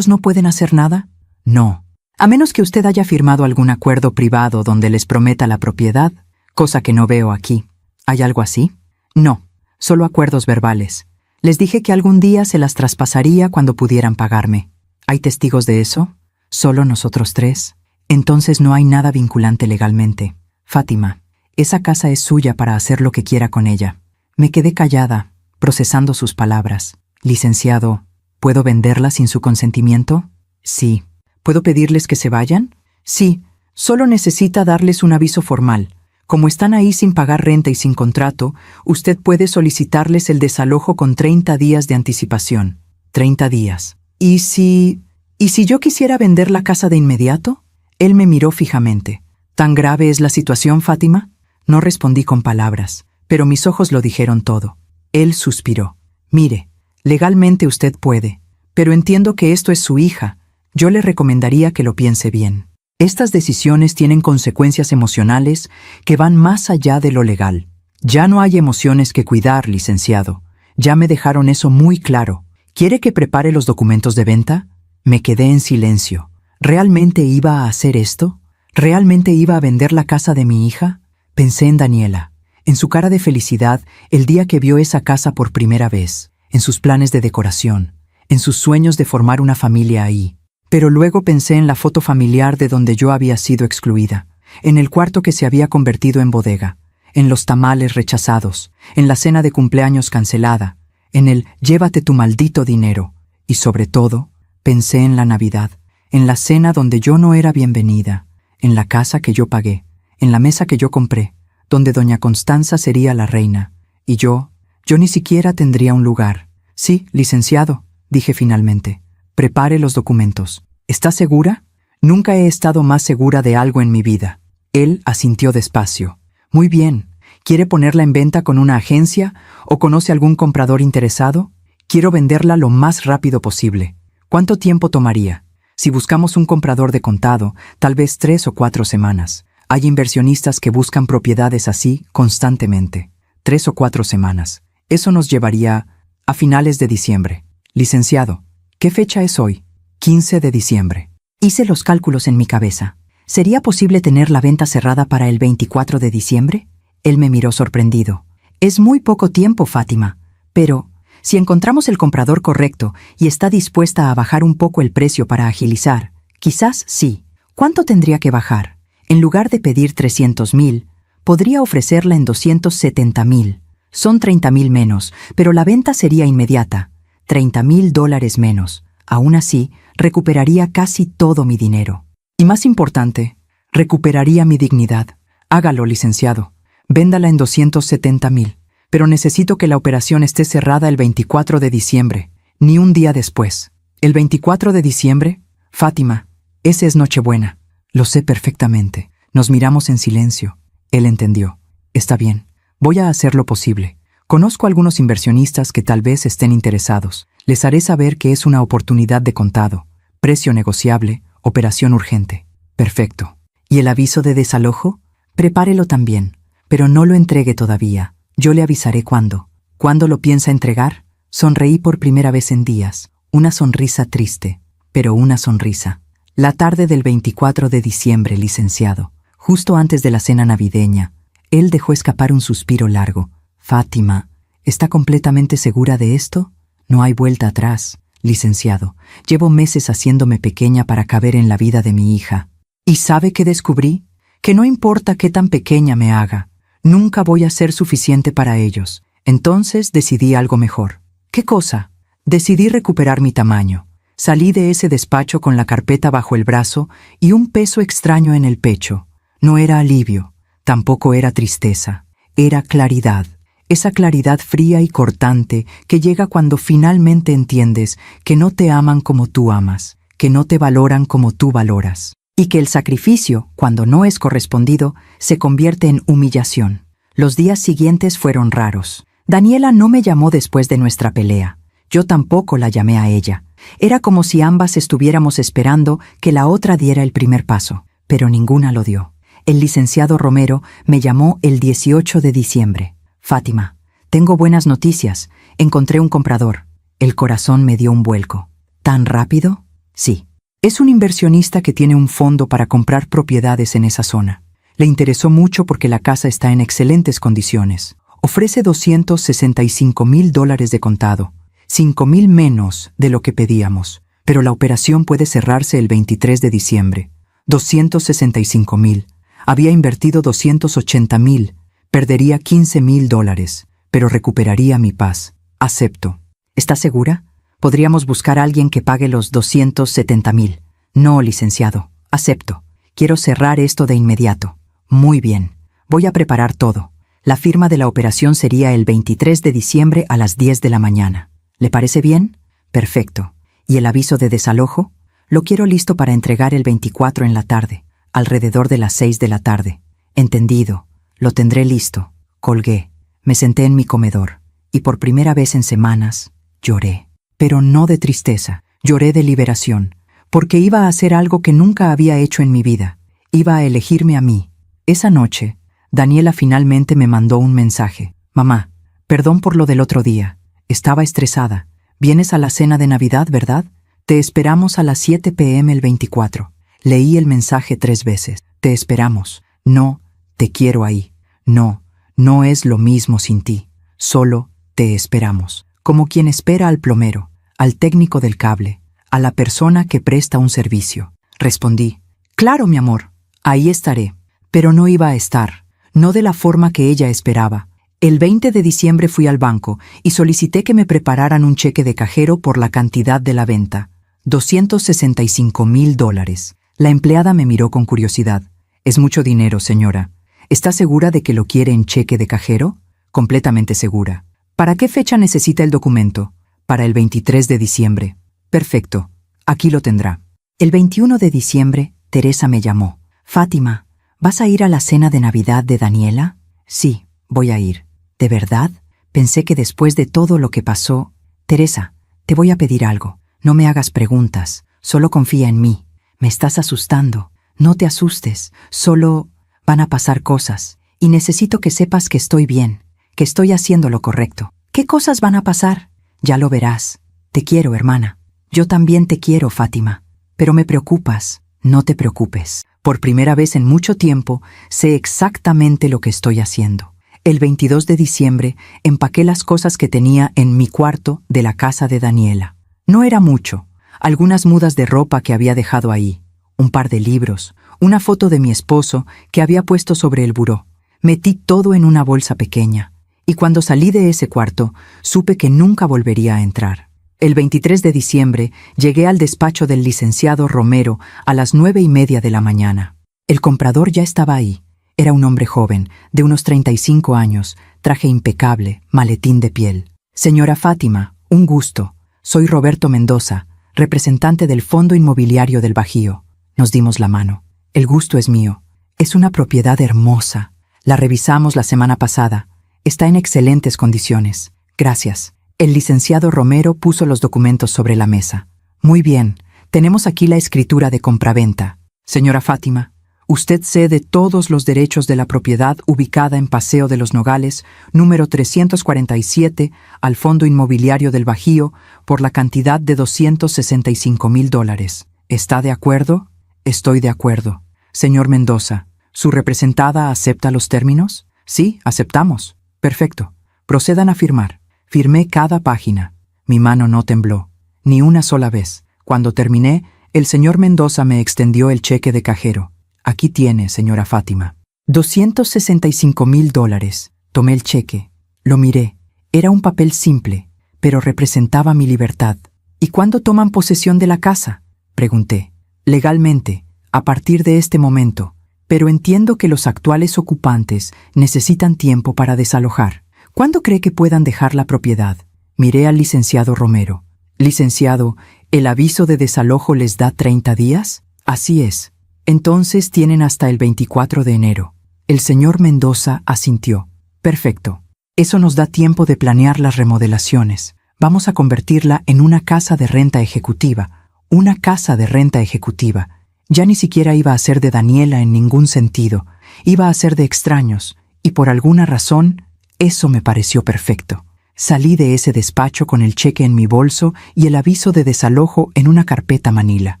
no pueden hacer nada? No. A menos que usted haya firmado algún acuerdo privado donde les prometa la propiedad, cosa que no veo aquí. ¿Hay algo así? No. Solo acuerdos verbales. Les dije que algún día se las traspasaría cuando pudieran pagarme. ¿Hay testigos de eso? ¿Solo nosotros 3? Entonces no hay nada vinculante legalmente. Fátima, esa casa es suya para hacer lo que quiera con ella. Me quedé callada, procesando sus palabras. Licenciado, ¿puedo venderla sin su consentimiento? Sí. ¿Puedo pedirles que se vayan? Sí. Solo necesita darles un aviso formal. Como están ahí sin pagar renta y sin contrato, usted puede solicitarles el desalojo con 30 días de anticipación. 30 días. ¿Y si yo quisiera vender la casa de inmediato? Él me miró fijamente. ¿Tan grave es la situación, Fátima? No respondí con palabras, pero mis ojos lo dijeron todo. Él suspiró. Mire, legalmente usted puede, pero entiendo que esto es su hija. Yo le recomendaría que lo piense bien. Estas decisiones tienen consecuencias emocionales que van más allá de lo legal. Ya no hay emociones que cuidar, licenciado. Ya me dejaron eso muy claro. ¿Quiere que prepare los documentos de venta? Me quedé en silencio. ¿Realmente iba a hacer esto? ¿Realmente iba a vender la casa de mi hija? Pensé en Daniela, en su cara de felicidad el día que vio esa casa por primera vez, en sus planes de decoración, en sus sueños de formar una familia ahí. Pero luego pensé en la foto familiar de donde yo había sido excluida, en el cuarto que se había convertido en bodega, en los tamales rechazados, en la cena de cumpleaños cancelada, en el «llévate tu maldito dinero», y sobre todo, pensé en la Navidad, en la cena donde yo no era bienvenida, en la casa que yo pagué, en la mesa que yo compré, donde doña Constanza sería la reina, y yo ni siquiera tendría un lugar. «Sí, licenciado», dije finalmente. «Prepare los documentos». «¿Está segura?» «Nunca he estado más segura de algo en mi vida». Él asintió despacio. «Muy bien. ¿Quiere ponerla en venta con una agencia o conoce algún comprador interesado? Quiero venderla lo más rápido posible. ¿Cuánto tiempo tomaría?» Si buscamos un comprador de contado, tal vez 3 o 4 semanas. Hay inversionistas que buscan propiedades así constantemente. 3 o 4 semanas. Eso nos llevaría a finales de diciembre. Licenciado, ¿qué fecha es hoy? 15 de diciembre. Hice los cálculos en mi cabeza. ¿Sería posible tener la venta cerrada para el 24 de diciembre? Él me miró sorprendido. Es muy poco tiempo, Fátima. Pero, si encontramos el comprador correcto y está dispuesta a bajar un poco el precio para agilizar, quizás sí. ¿Cuánto tendría que bajar? En lugar de pedir 300,000, podría ofrecerla en 270,000. Son 30,000 menos, pero la venta sería inmediata. $30,000 menos. Aún así, recuperaría casi todo mi dinero. Y más importante, recuperaría mi dignidad. Hágalo, licenciado. Véndala en 270,000. Pero necesito que la operación esté cerrada el 24 de diciembre, ni un día después. ¿El 24 de diciembre? Fátima, ese es Nochebuena. Lo sé perfectamente. Nos miramos en silencio. Él entendió. Está bien. Voy a hacer lo posible. Conozco a algunos inversionistas que tal vez estén interesados. Les haré saber que es una oportunidad de contado. Precio negociable, operación urgente. Perfecto. ¿Y el aviso de desalojo? Prepárelo también, pero no lo entregue todavía. Yo le avisaré cuándo. ¿Cuándo lo piensa entregar? Sonreí por primera vez en días. Una sonrisa triste, pero una sonrisa. La tarde del 24 de diciembre, licenciado, justo antes de la cena navideña, él dejó escapar un suspiro largo. Fátima, ¿está completamente segura de esto? No hay vuelta atrás, licenciado. Llevo meses haciéndome pequeña para caber en la vida de mi hija. ¿Y sabe qué descubrí? Que no importa qué tan pequeña me haga, nunca voy a ser suficiente para ellos. Entonces decidí algo mejor. ¿Qué cosa? Decidí recuperar mi tamaño. Salí de ese despacho con la carpeta bajo el brazo y un peso extraño en el pecho. No era alivio, tampoco era tristeza, era claridad. Esa claridad fría y cortante que llega cuando finalmente entiendes que no te aman como tú amas, que no te valoran como tú valoras, y que el sacrificio, cuando no es correspondido, se convierte en humillación. Los días siguientes fueron raros. Daniela no me llamó después de nuestra pelea. Yo tampoco la llamé a ella. Era como si ambas estuviéramos esperando que la otra diera el primer paso, pero ninguna lo dio. El licenciado Romero me llamó el 18 de diciembre. Fátima, tengo buenas noticias. Encontré un comprador. El corazón me dio un vuelco. ¿Tan rápido? Sí. Es un inversionista que tiene un fondo para comprar propiedades en esa zona. Le interesó mucho porque la casa está en excelentes condiciones. Ofrece $265,000 de contado, 5,000 menos de lo que pedíamos, pero la operación puede cerrarse el 23 de diciembre. 265,000. Había invertido 280,000. Perdería $15,000, pero recuperaría mi paz. Acepto. ¿Está segura? Podríamos buscar a alguien que pague los 270,000. No, licenciado. Acepto. Quiero cerrar esto de inmediato. Muy bien. Voy a preparar todo. La firma de la operación sería el 23 de diciembre a las 10 de la mañana. ¿Le parece bien? Perfecto. ¿Y el aviso de desalojo? Lo quiero listo para entregar el 24 en la tarde, alrededor de las 6 de la tarde. Entendido. Lo tendré listo. Colgué. Me senté en mi comedor. Y por primera vez en semanas, lloré. Pero no de tristeza. Lloré de liberación. Porque iba a hacer algo que nunca había hecho en mi vida. Iba a elegirme a mí. Esa noche, Daniela finalmente me mandó un mensaje. Mamá, perdón por lo del otro día. Estaba estresada. Vienes a la cena de Navidad, ¿verdad? Te esperamos a las 7 p.m. el 24. Leí el mensaje 3 veces. Te esperamos. No, te quiero ahí. No, no es lo mismo sin ti. Solo te esperamos. Como quien espera al plomero, al técnico del cable, a la persona que presta un servicio. Respondí. Claro, mi amor. Ahí estaré. Pero no iba a estar. No de la forma que ella esperaba. El 20 de diciembre fui al banco y solicité que me prepararan un cheque de cajero por la cantidad de la venta. $265,000. La empleada me miró con curiosidad. Es mucho dinero, señora. ¿Está segura de que lo quiere en cheque de cajero? Completamente segura. ¿Para qué fecha necesita el documento? Para el 23 de diciembre. Perfecto. Aquí lo tendrá. El 21 de diciembre, Teresa me llamó. Fátima, ¿vas a ir a la cena de Navidad de Daniela? Sí, voy a ir. ¿De verdad? Pensé que después de todo lo que pasó... Teresa, te voy a pedir algo. No me hagas preguntas. Solo confía en mí. Me estás asustando. No te asustes. Solo van a pasar cosas. Y necesito que sepas que estoy bien, que estoy haciendo lo correcto. ¿Qué cosas van a pasar? Ya lo verás. Te quiero, hermana. Yo también te quiero, Fátima. Pero me preocupas. No te preocupes. Por primera vez en mucho tiempo, sé exactamente lo que estoy haciendo. El 22 de diciembre empaqué las cosas que tenía en mi cuarto de la casa de Daniela. No era mucho. Algunas mudas de ropa que había dejado ahí, un par de libros, una foto de mi esposo que había puesto sobre el buró. Metí todo en una bolsa pequeña, y cuando salí de ese cuarto, supe que nunca volvería a entrar. El 23 de diciembre llegué al despacho del licenciado Romero a las 9:30 de la mañana. El comprador ya estaba ahí. Era un hombre joven, de unos 35 años, traje impecable, maletín de piel. Señora Fátima, un gusto. Soy Roberto Mendoza, representante del Fondo Inmobiliario del Bajío. Nos dimos la mano. El gusto es mío. Es una propiedad hermosa. La revisamos la semana pasada. Está en excelentes condiciones. Gracias. El licenciado Romero puso los documentos sobre la mesa. Muy bien. Tenemos aquí la escritura de compraventa. Señora Fátima, usted cede todos los derechos de la propiedad ubicada en Paseo de los Nogales, número 347, al Fondo Inmobiliario del Bajío por la cantidad de $265,000. ¿Está de acuerdo? Estoy de acuerdo. Señor Mendoza, ¿su representada acepta los términos? Sí, aceptamos. Perfecto. Procedan a firmar. Firmé cada página. Mi mano no tembló, ni una sola vez. Cuando terminé, el señor Mendoza me extendió el cheque de cajero. Aquí tiene, señora Fátima. $265,000. Tomé el cheque. Lo miré. Era un papel simple, pero representaba mi libertad. ¿Y cuándo toman posesión de la casa? Pregunté. Legalmente, a partir de este momento. Pero entiendo que los actuales ocupantes necesitan tiempo para desalojar. ¿Cuándo cree que puedan dejar la propiedad? Miré al licenciado Romero. Licenciado, ¿el aviso de desalojo les da 30 días? Así es. Entonces tienen hasta el 24 de enero. El señor Mendoza asintió. Perfecto. Eso nos da tiempo de planear las remodelaciones. Vamos a convertirla en una casa de renta ejecutiva. Una casa de renta ejecutiva. Ya ni siquiera iba a ser de Daniela en ningún sentido. Iba a ser de extraños. Y por alguna razón, eso me pareció perfecto. Salí de ese despacho con el cheque en mi bolso y el aviso de desalojo en una carpeta manila.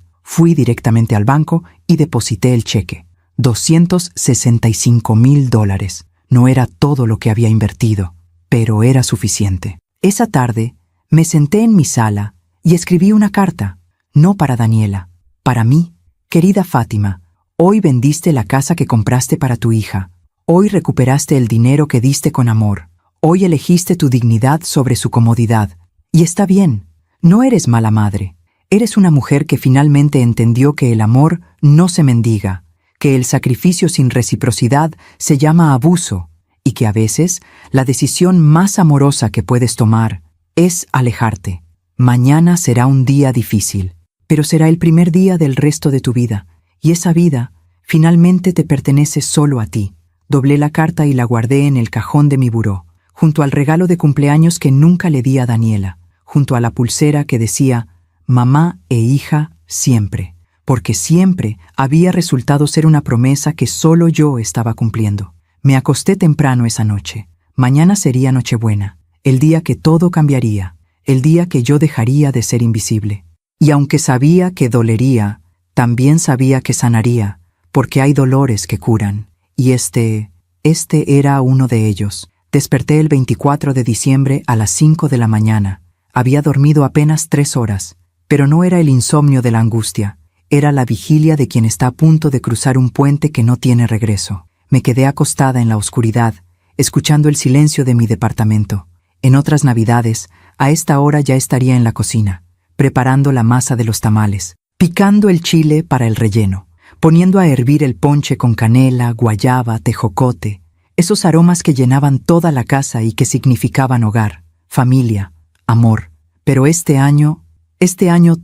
Fui directamente al banco y deposité el cheque. $265,000. No era todo lo que había invertido, pero era suficiente. Esa tarde, me senté en mi sala y escribí una carta, no para Daniela, para mí. Querida Fátima, hoy vendiste la casa que compraste para tu hija. Hoy recuperaste el dinero que diste con amor. Hoy elegiste tu dignidad sobre su comodidad. Y está bien, no eres mala madre. Eres una mujer que finalmente entendió que el amor no se mendiga, que el sacrificio sin reciprocidad se llama abuso y que a veces la decisión más amorosa que puedes tomar es alejarte. Mañana será un día difícil, pero será el primer día del resto de tu vida, y esa vida finalmente te pertenece solo a ti. Doblé la carta y la guardé en el cajón de mi buró, junto al regalo de cumpleaños que nunca le di a Daniela, junto a la pulsera que decía mamá e hija siempre, porque siempre había resultado ser una promesa que solo yo estaba cumpliendo. Me acosté temprano esa noche. Mañana sería Nochebuena, el día que todo cambiaría, el día que yo dejaría de ser invisible. Y aunque sabía que dolería, también sabía que sanaría, porque hay dolores que curan, y este era uno de ellos. Desperté el 24 de diciembre a las 5 de la mañana. Había dormido apenas 3 horas, pero no era el insomnio de la angustia, era la vigilia de quien está a punto de cruzar un puente que no tiene regreso. Me quedé acostada en la oscuridad, escuchando el silencio de mi departamento. En otras Navidades, a esta hora ya estaría en la cocina, preparando la masa de los tamales, picando el chile para el relleno, poniendo a hervir el ponche con canela, guayaba, tejocote, esos aromas que llenaban toda la casa y que significaban hogar, familia, amor. Pero este año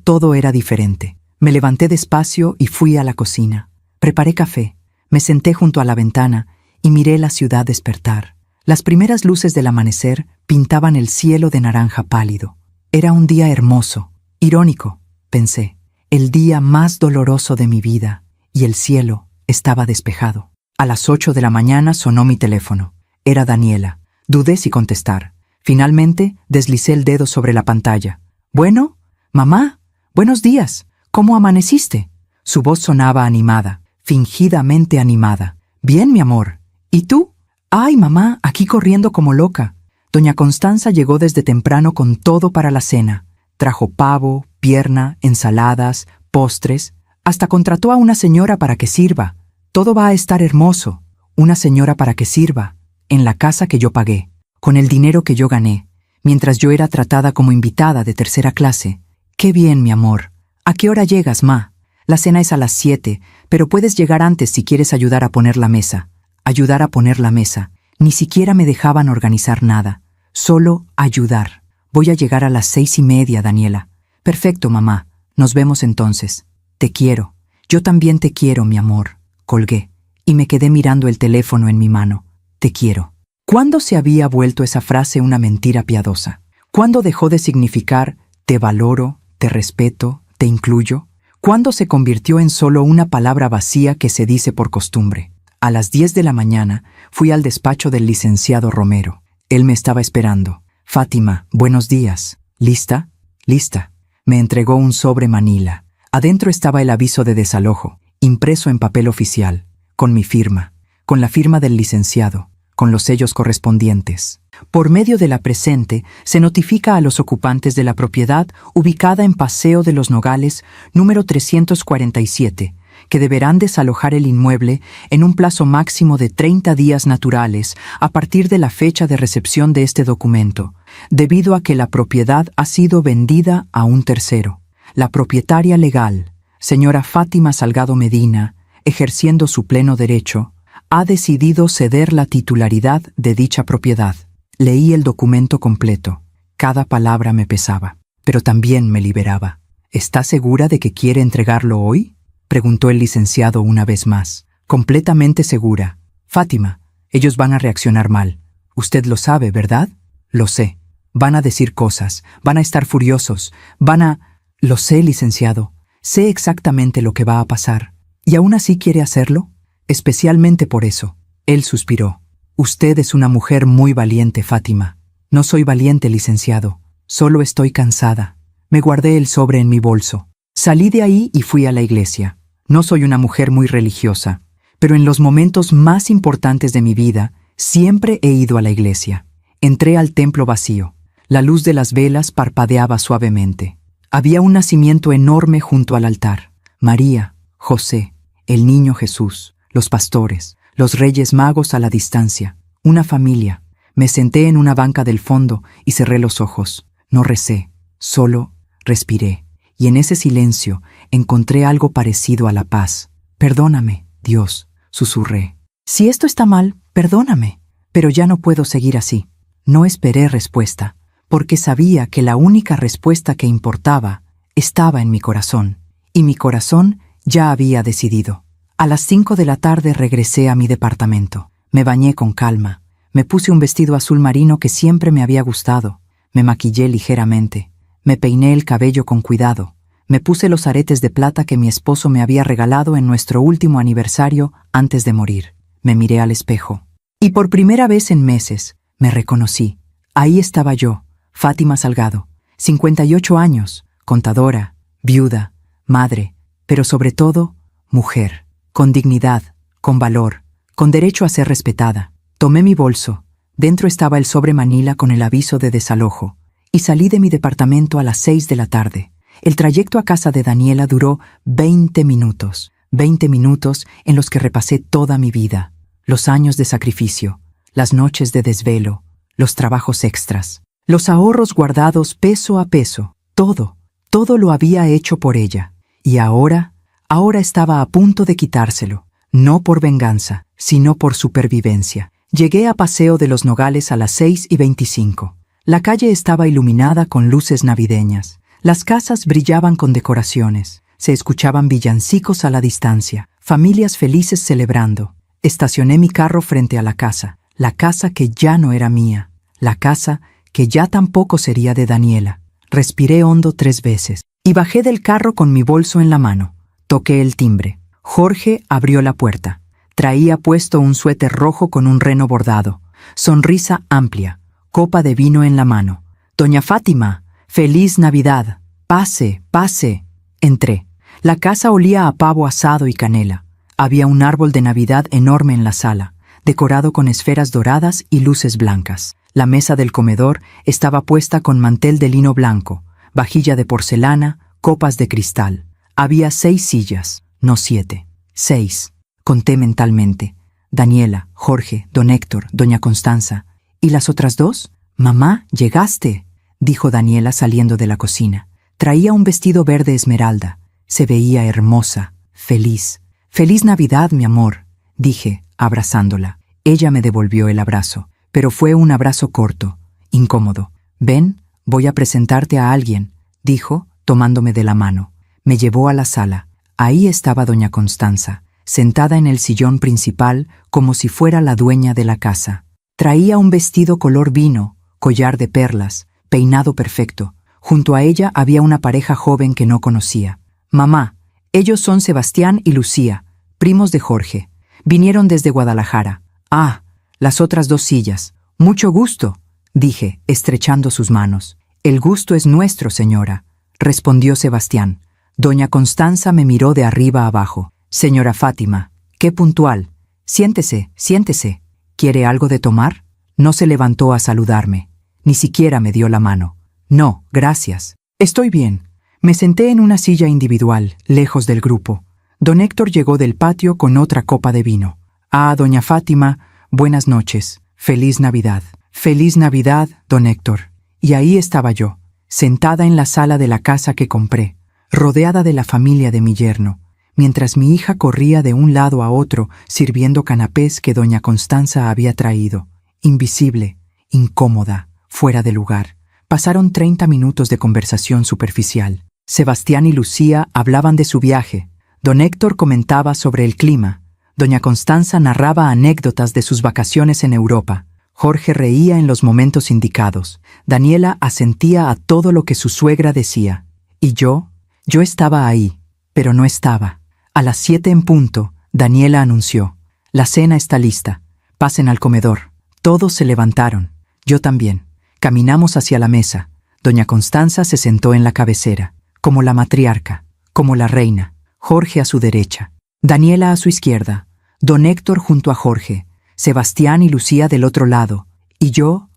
todo era diferente. Me levanté despacio y fui a la cocina. Preparé café, me senté junto a la ventana y miré la ciudad despertar. Las primeras luces del amanecer pintaban el cielo de naranja pálido. Era un día hermoso, irónico, pensé. el día más doloroso de mi vida, y el cielo estaba despejado. A las 8 de la mañana sonó mi teléfono. Era Daniela. Dudé si contestar. Finalmente, deslicé el dedo sobre la pantalla. «Bueno, mamá, buenos días. ¿Cómo amaneciste?» Su voz sonaba animada, fingidamente animada. «Bien, mi amor. ¿Y tú?» «Ay, mamá, aquí corriendo como loca». Doña Constanza llegó desde temprano con todo para la cena. Trajo pavo, pierna, ensaladas, postres. Hasta contrató a una señora para que sirva. Todo va a estar hermoso. Una señora para que sirva. En la casa que yo pagué. Con el dinero que yo gané. Mientras yo era tratada como invitada de tercera clase. «Qué bien, mi amor. ¿A qué hora llegas, ma?» «La cena es a las 7, pero puedes llegar antes si quieres ayudar a poner la mesa». Ayudar a poner la mesa. Ni siquiera me dejaban organizar nada. Solo ayudar. «Voy a llegar a las 6:30, Daniela». «Perfecto, mamá. Nos vemos entonces. Te quiero». «Yo también te quiero, mi amor». Colgué, y me quedé mirando el teléfono en mi mano. «Te quiero». ¿Cuándo se había vuelto esa frase una mentira piadosa? ¿Cuándo dejó de significar «te valoro, te respeto, te incluyo»? ¿Cuándo se convirtió en solo una palabra vacía que se dice por costumbre? A las 10 de la mañana fui al despacho del licenciado Romero. Él me estaba esperando. «Fátima, buenos días. ¿Lista?» «Lista». Me entregó un sobre manila. Adentro estaba el aviso de desalojo, impreso en papel oficial, con mi firma, con la firma del licenciado, con los sellos correspondientes. Por medio de la presente, se notifica a los ocupantes de la propiedad ubicada en Paseo de los Nogales, número 347, que deberán desalojar el inmueble en un plazo máximo de 30 días naturales a partir de la fecha de recepción de este documento, debido a que la propiedad ha sido vendida a un tercero. La propietaria legal, señora Fátima Salgado Medina, ejerciendo su pleno derecho, ha decidido ceder la titularidad de dicha propiedad. Leí el documento completo. Cada palabra me pesaba, pero también me liberaba. «¿Está segura de que quiere entregarlo hoy?», preguntó el licenciado una vez más. «Completamente segura. Fátima, ellos van a reaccionar mal. Usted lo sabe, ¿verdad?» «Lo sé. Van a decir cosas, van a estar furiosos, van a...» «Lo sé, licenciado. Sé exactamente lo que va a pasar. ¿Y aún así quiere hacerlo?» «Especialmente por eso». Él suspiró. «Usted es una mujer muy valiente, Fátima». «No soy valiente, licenciado. Solo estoy cansada». Me guardé el sobre en mi bolso. Salí de ahí y fui a la iglesia. No soy una mujer muy religiosa, pero en los momentos más importantes de mi vida siempre he ido a la iglesia. Entré al templo vacío. La luz de las velas parpadeaba suavemente. Había un nacimiento enorme junto al altar. María, José, el niño Jesús, los pastores, los reyes magos a la distancia, una familia. Me senté en una banca del fondo y cerré los ojos. No recé, solo respiré. Y en ese silencio encontré algo parecido a la paz. «Perdóname, Dios», susurré. «Si esto está mal, perdóname, pero ya no puedo seguir así». No esperé respuesta, porque sabía que la única respuesta que importaba estaba en mi corazón, y mi corazón ya había decidido. A las 5 de la tarde regresé a mi departamento. Me bañé con calma. Me puse un vestido azul marino que siempre me había gustado. Me maquillé ligeramente. Me peiné el cabello con cuidado. Me puse los aretes de plata que mi esposo me había regalado en nuestro último aniversario antes de morir. Me miré al espejo. Y por primera vez en meses, me reconocí. Ahí estaba yo, Fátima Salgado, 58 años, contadora, viuda, madre, pero sobre todo, mujer, con dignidad, con valor, con derecho a ser respetada. Tomé mi bolso. Dentro estaba el sobre manila con el aviso de desalojo. Y salí de mi departamento a las 6 de la tarde. El trayecto a casa de Daniela duró 20 minutos. 20 minutos en los que repasé toda mi vida. Los años de sacrificio, las noches de desvelo, los trabajos extras, los ahorros guardados peso a peso. Todo lo había hecho por ella. Y ahora estaba a punto de quitárselo. No por venganza, sino por supervivencia. Llegué a Paseo de los Nogales a las 6:25. La calle estaba iluminada con luces navideñas. Las casas brillaban con decoraciones. Se escuchaban villancicos a la distancia. Familias felices celebrando. Estacioné mi carro frente a la casa que ya no era mía. La casa que ya tampoco sería de Daniela. Respiré hondo 3 veces. y bajé del carro con mi bolso en la mano. Toqué el timbre. Jorge abrió la puerta. Traía puesto un suéter rojo con un reno bordado, sonrisa amplia, copa de vino en la mano. «Doña Fátima, feliz Navidad. Pase, pase». Entré. La casa olía a pavo asado y canela. Había un árbol de Navidad enorme en la sala, decorado con esferas doradas y luces blancas. La mesa del comedor estaba puesta con mantel de lino blanco, vajilla de porcelana, copas de cristal. Había 6 sillas, no 7. 6. Conté mentalmente. Daniela, Jorge, don Héctor, doña Constanza. ¿Y las otras 2? «Mamá, llegaste», dijo Daniela saliendo de la cocina. Traía un vestido verde esmeralda. Se veía hermosa, feliz. «Feliz Navidad, mi amor», dije, abrazándola. Ella me devolvió el abrazo, pero fue un abrazo corto, incómodo. «Ven, voy a presentarte a alguien», dijo, tomándome de la mano. Me llevó a la sala. Ahí estaba doña Constanza, sentada en el sillón principal como si fuera la dueña de la casa. Traía un vestido color vino, collar de perlas, peinado perfecto. Junto a ella había una pareja joven que no conocía. «Mamá, ellos son Sebastián y Lucía, primos de Jorge. Vinieron desde Guadalajara». «Ah, las otras 2 sillas. Mucho gusto», dije, estrechando sus manos. «El gusto es nuestro, señora», respondió Sebastián. Doña Constanza me miró de arriba abajo. «Señora Fátima, qué puntual. Siéntese, siéntese. ¿Quiere algo de tomar?» No se levantó a saludarme. Ni siquiera me dio la mano. «No, gracias. Estoy bien». Me senté en una silla individual, lejos del grupo. Don Héctor llegó del patio con otra copa de vino. «Ah, doña Fátima, buenas noches. Feliz Navidad». «Feliz Navidad, don Héctor». Y ahí estaba yo, sentada en la sala de la casa que compré, rodeada de la familia de mi yerno, mientras mi hija corría de un lado a otro sirviendo canapés que doña Constanza había traído. Invisible, incómoda, fuera de lugar. Pasaron 30 minutos de conversación superficial. Sebastián y Lucía hablaban de su viaje. Don Héctor comentaba sobre el clima. Doña Constanza narraba anécdotas de sus vacaciones en Europa. Jorge reía en los momentos indicados. Daniela asentía a todo lo que su suegra decía. Y yo estaba ahí, pero no estaba. A las 7 en punto, Daniela anunció: «La cena está lista. Pasen al comedor». Todos se levantaron. Yo también. Caminamos hacia la mesa. Doña Constanza se sentó en la cabecera, como la matriarca, como la reina. Jorge a su derecha, Daniela a su izquierda, don Héctor junto a Jorge, Sebastián y Lucía del otro lado, y yo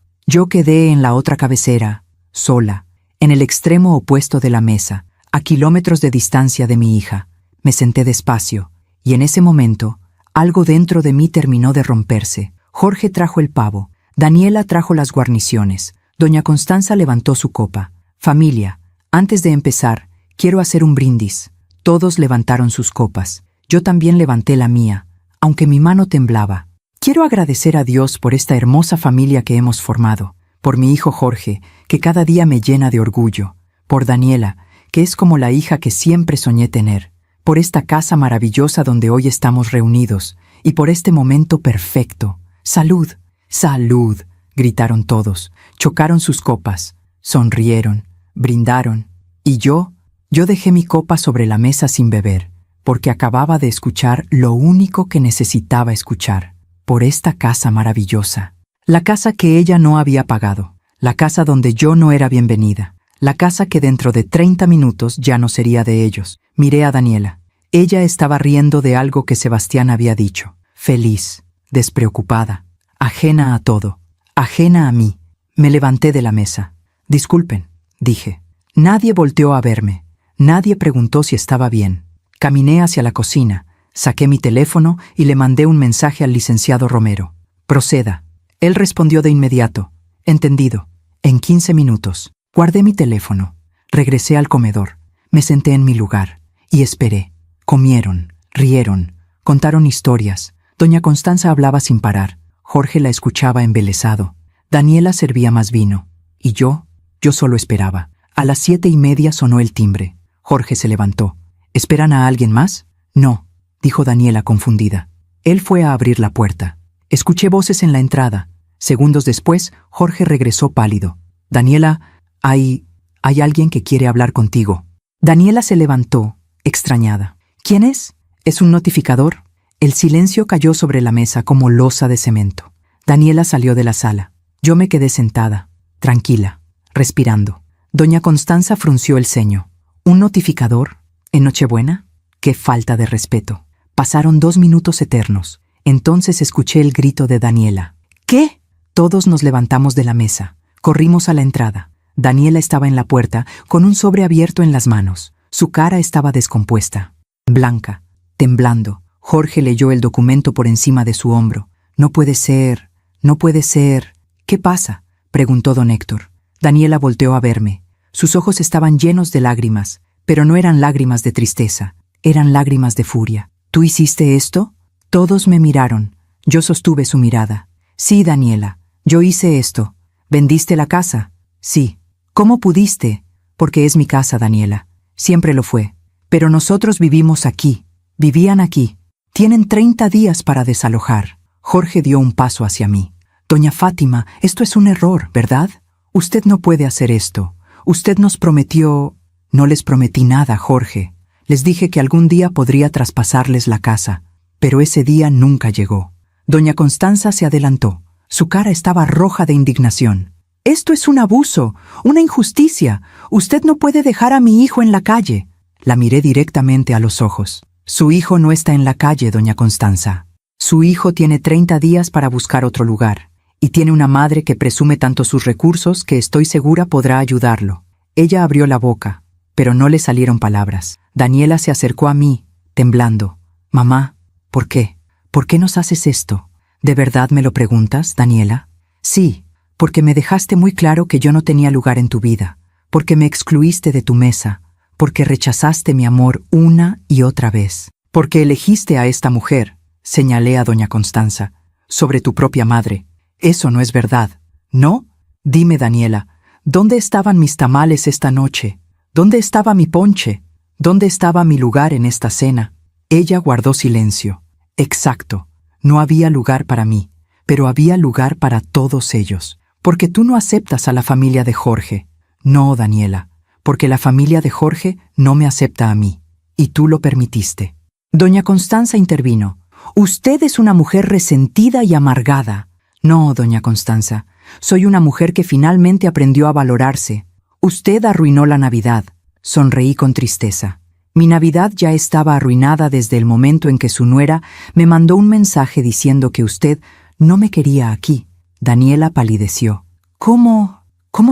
quedé en la otra cabecera, sola, en el extremo opuesto de la mesa, a kilómetros de distancia de mi hija. Me senté despacio, y en ese momento, algo dentro de mí terminó de romperse. Jorge trajo el pavo, Daniela trajo las guarniciones, doña Constanza levantó su copa. «Familia, antes de empezar, quiero hacer un brindis». Todos levantaron sus copas. Yo también levanté la mía, aunque mi mano temblaba. «Quiero agradecer a Dios por esta hermosa familia que hemos formado, por mi hijo Jorge, que cada día me llena de orgullo, por Daniela, que es como la hija que siempre soñé tener, por esta casa maravillosa donde hoy estamos reunidos, y por este momento perfecto. ¡Salud! ¡Salud!», gritaron todos, chocaron sus copas, sonrieron, brindaron, y yo dejé mi copa sobre la mesa sin beber, porque acababa de escuchar lo único que necesitaba escuchar, por esta casa maravillosa. La casa que ella no había pagado, la casa donde yo no era bienvenida, la casa que dentro de 30 minutos ya no sería de ellos. Miré a Daniela. Ella estaba riendo de algo que Sebastián había dicho, feliz, despreocupada, ajena a todo, ajena a mí. Me levanté de la mesa. «Disculpen», dije. Nadie volteó a verme. Nadie preguntó si estaba bien. Caminé hacia la cocina, saqué mi teléfono y le mandé un mensaje al licenciado Romero. «Proceda». Él respondió de inmediato. «Entendido. En 15 minutos». Guardé mi teléfono. Regresé al comedor. Me senté en mi lugar y esperé. Comieron, rieron, contaron historias. Doña Constanza hablaba sin parar. Jorge la escuchaba embelesado. Daniela servía más vino. Y yo solo esperaba. A las 7:30 sonó el timbre. Jorge se levantó. «¿Esperan a alguien más?» «No», dijo Daniela confundida. Él fue a abrir la puerta. Escuché voces en la entrada. Segundos después, Jorge regresó pálido. «Daniela, hay alguien que quiere hablar contigo». Daniela se levantó, extrañada. ¿Quién es? ¿Es un notificador? El silencio cayó sobre la mesa como losa de cemento. Daniela salió de la sala. Yo me quedé sentada, tranquila, respirando. Doña Constanza frunció el ceño. ¿Un notificador? ¿En Nochebuena? ¡Qué falta de respeto! Pasaron 2 minutos eternos. Entonces escuché el grito de Daniela. ¿Qué? Todos nos levantamos de la mesa. Corrimos a la entrada. Daniela estaba en la puerta, con un sobre abierto en las manos. Su cara estaba descompuesta, blanca, temblando. Jorge leyó el documento por encima de su hombro. No puede ser, no puede ser. ¿Qué pasa?, preguntó don Héctor. Daniela volteó a verme. Sus ojos estaban llenos de lágrimas, pero no eran lágrimas de tristeza, eran lágrimas de furia. ¿Tú hiciste esto? Todos me miraron. Yo sostuve su mirada. Sí, Daniela, yo hice esto. ¿Vendiste la casa? Sí. ¿Cómo pudiste? Porque es mi casa, Daniela. Siempre lo fue. Pero nosotros vivimos aquí. Vivían aquí. Tienen 30 días para desalojar. Jorge dio un paso hacia mí. Doña Fátima, esto es un error, ¿verdad? Usted no puede hacer esto. Usted nos prometió... No les prometí nada, Jorge. Les dije que algún día podría traspasarles la casa. Pero ese día nunca llegó. Doña Constanza se adelantó. Su cara estaba roja de indignación. Esto es un abuso, una injusticia. Usted no puede dejar a mi hijo en la calle. La miré directamente a los ojos. Su hijo no está en la calle, doña Constanza. Su hijo tiene 30 días para buscar otro lugar. Y tiene una madre que presume tanto sus recursos que estoy segura podrá ayudarlo. Ella abrió la boca, pero no le salieron palabras. Daniela se acercó a mí, temblando. Mamá, ¿por qué? ¿Por qué nos haces esto? ¿De verdad me lo preguntas, Daniela? Sí. Porque me dejaste muy claro que yo no tenía lugar en tu vida, porque me excluiste de tu mesa, porque rechazaste mi amor una y otra vez, porque elegiste a esta mujer, señalé a doña Constanza, sobre tu propia madre. Eso no es verdad, ¿no? Dime, Daniela, ¿dónde estaban mis tamales esta noche? ¿Dónde estaba mi ponche? ¿Dónde estaba mi lugar en esta cena? Ella guardó silencio. Exacto, no había lugar para mí, pero había lugar para todos ellos. Porque tú no aceptas a la familia de Jorge. No, Daniela, porque la familia de Jorge no me acepta a mí, y tú lo permitiste. Doña Constanza intervino. Usted es una mujer resentida y amargada. No, doña Constanza, soy una mujer que finalmente aprendió a valorarse. Usted arruinó la Navidad. Sonreí con tristeza. Mi Navidad ya estaba arruinada desde el momento en que su nuera me mandó un mensaje diciendo que usted no me quería aquí. Daniela palideció. ¿Cómo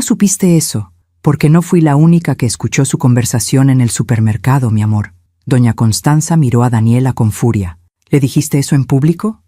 supiste eso? Porque no fui la única que escuchó su conversación en el supermercado, mi amor. Doña Constanza miró a Daniela con furia. ¿Le dijiste eso en público?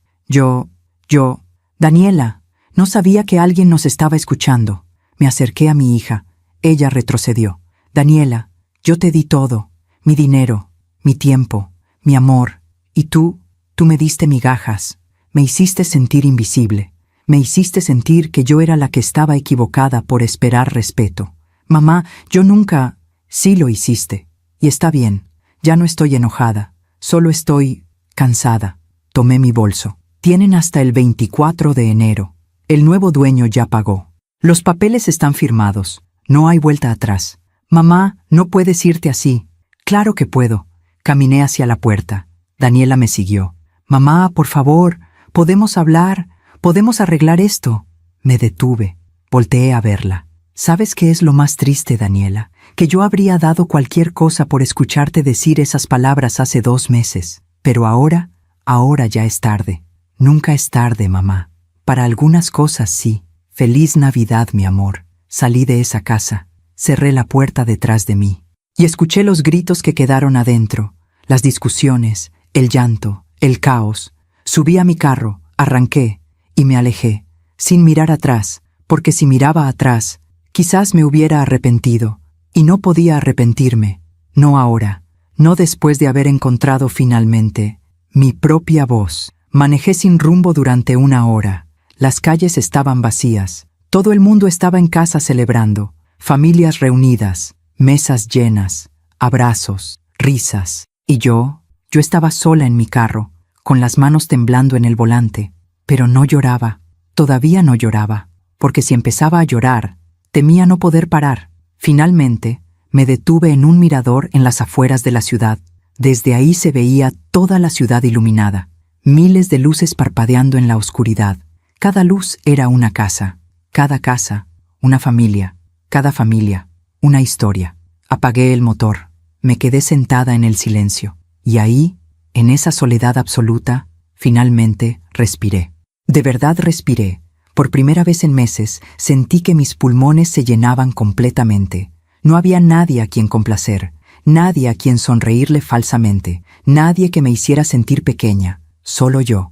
Daniela, no sabía que alguien nos estaba escuchando. Me acerqué a mi hija. Ella retrocedió. Daniela, yo te di todo. Mi dinero, mi tiempo, mi amor. Y tú me diste migajas. Me hiciste sentir invisible. Me hiciste sentir que yo era la que estaba equivocada por esperar respeto. Mamá, yo nunca... Sí lo hiciste. Y está bien. Ya no estoy enojada. Solo estoy... cansada. Tomé mi bolso. Tienen hasta el 24 de enero. El nuevo dueño ya pagó. Los papeles están firmados. No hay vuelta atrás. Mamá, no puedes irte así. Claro que puedo. Caminé hacia la puerta. Daniela me siguió. Mamá, por favor, podemos hablar... ¿Podemos arreglar esto? Me detuve. Volteé a verla. ¿Sabes qué es lo más triste, Daniela? Que yo habría dado cualquier cosa por escucharte decir esas palabras hace 2 meses. Pero ahora ya es tarde. Nunca es tarde, mamá. Para algunas cosas sí. Feliz Navidad, mi amor. Salí de esa casa. Cerré la puerta detrás de mí. Y escuché los gritos que quedaron adentro. Las discusiones, el llanto, el caos. Subí a mi carro, arranqué. Y me alejé, sin mirar atrás, porque si miraba atrás, quizás me hubiera arrepentido, y no podía arrepentirme, no ahora, no después de haber encontrado finalmente mi propia voz. Manejé sin rumbo durante 1 hora. Las calles estaban vacías, todo el mundo estaba en casa celebrando, familias reunidas, mesas llenas, abrazos, risas, y yo estaba sola en mi carro, con las manos temblando en el volante. Pero no lloraba, todavía no lloraba, porque si empezaba a llorar, temía no poder parar. Finalmente, Me detuve en un mirador en las afueras de la ciudad. Desde ahí se veía toda la ciudad iluminada, miles de luces parpadeando en la oscuridad. Cada luz era una casa, cada casa, una familia, cada familia, una historia. Apagué el motor, me quedé sentada en el silencio, y ahí, en esa soledad absoluta, finalmente respiré. De verdad respiré. Por primera vez en meses sentí que mis pulmones se llenaban completamente. No había nadie a quien complacer, nadie a quien sonreírle falsamente, nadie que me hiciera sentir pequeña, solo yo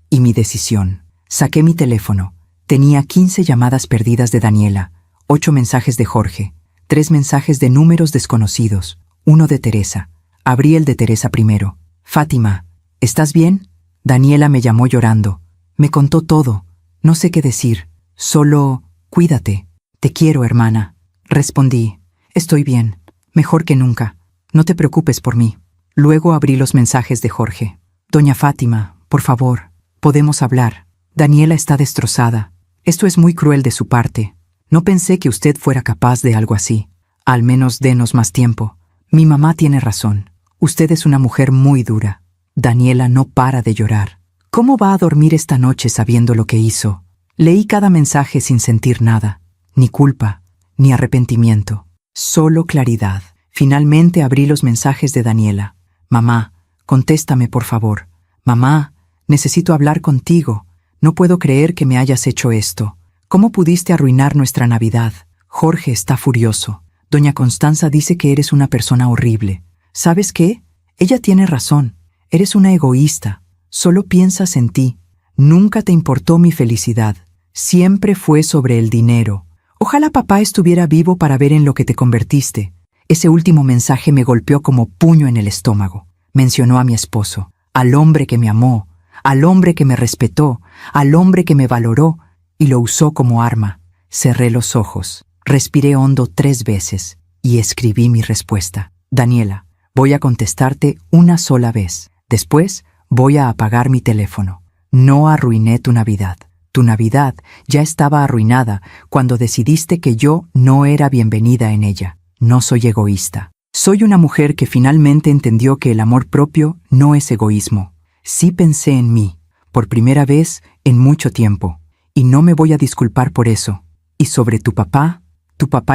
y mi decisión. Saqué mi teléfono. Tenía 15 llamadas perdidas de Daniela, 8 mensajes de Jorge, 3 mensajes de números desconocidos, 1 de Teresa. Abrí el de Teresa primero. Fátima, ¿estás bien? Daniela me llamó llorando. Me contó todo. No sé qué decir. Solo, cuídate. Te quiero, hermana. Respondí. Estoy bien. Mejor que nunca. No te preocupes por mí. Luego abrí los mensajes de Jorge. Doña Fátima, por favor, podemos hablar. Daniela está destrozada. Esto es muy cruel de su parte. No pensé que usted fuera capaz de algo así. Al menos denos más tiempo. Mi mamá tiene razón. Usted es una mujer muy dura. Daniela no para de llorar. ¿Cómo va a dormir esta noche sabiendo lo que hizo? Leí cada mensaje sin sentir nada. Ni culpa, ni arrepentimiento. Solo claridad. Finalmente abrí los mensajes de Daniela. Mamá, contéstame por favor. Mamá, necesito hablar contigo. No puedo creer que me hayas hecho esto. ¿Cómo pudiste arruinar nuestra Navidad? Jorge está furioso. Doña Constanza dice que eres una persona horrible. ¿Sabes qué? Ella tiene razón. Eres una egoísta. Solo piensas en ti. Nunca te importó mi felicidad. Siempre fue sobre el dinero. Ojalá papá estuviera vivo para ver en lo que te convertiste. Ese último mensaje me golpeó como puño en el estómago. Mencionó a mi esposo, al hombre que me amó, al hombre que me respetó, al hombre que me valoró, y lo usó como arma. Cerré los ojos, respiré hondo 3 veces y escribí mi respuesta. Daniela, voy a contestarte una sola vez. Después voy a apagar mi teléfono. No arruiné tu Navidad. Tu Navidad ya estaba arruinada cuando decidiste que yo no era bienvenida en ella. No soy egoísta. Soy una mujer que finalmente entendió que el amor propio no es egoísmo. Sí pensé en mí, por primera vez en mucho tiempo, y no me voy a disculpar por eso. Y sobre tu papá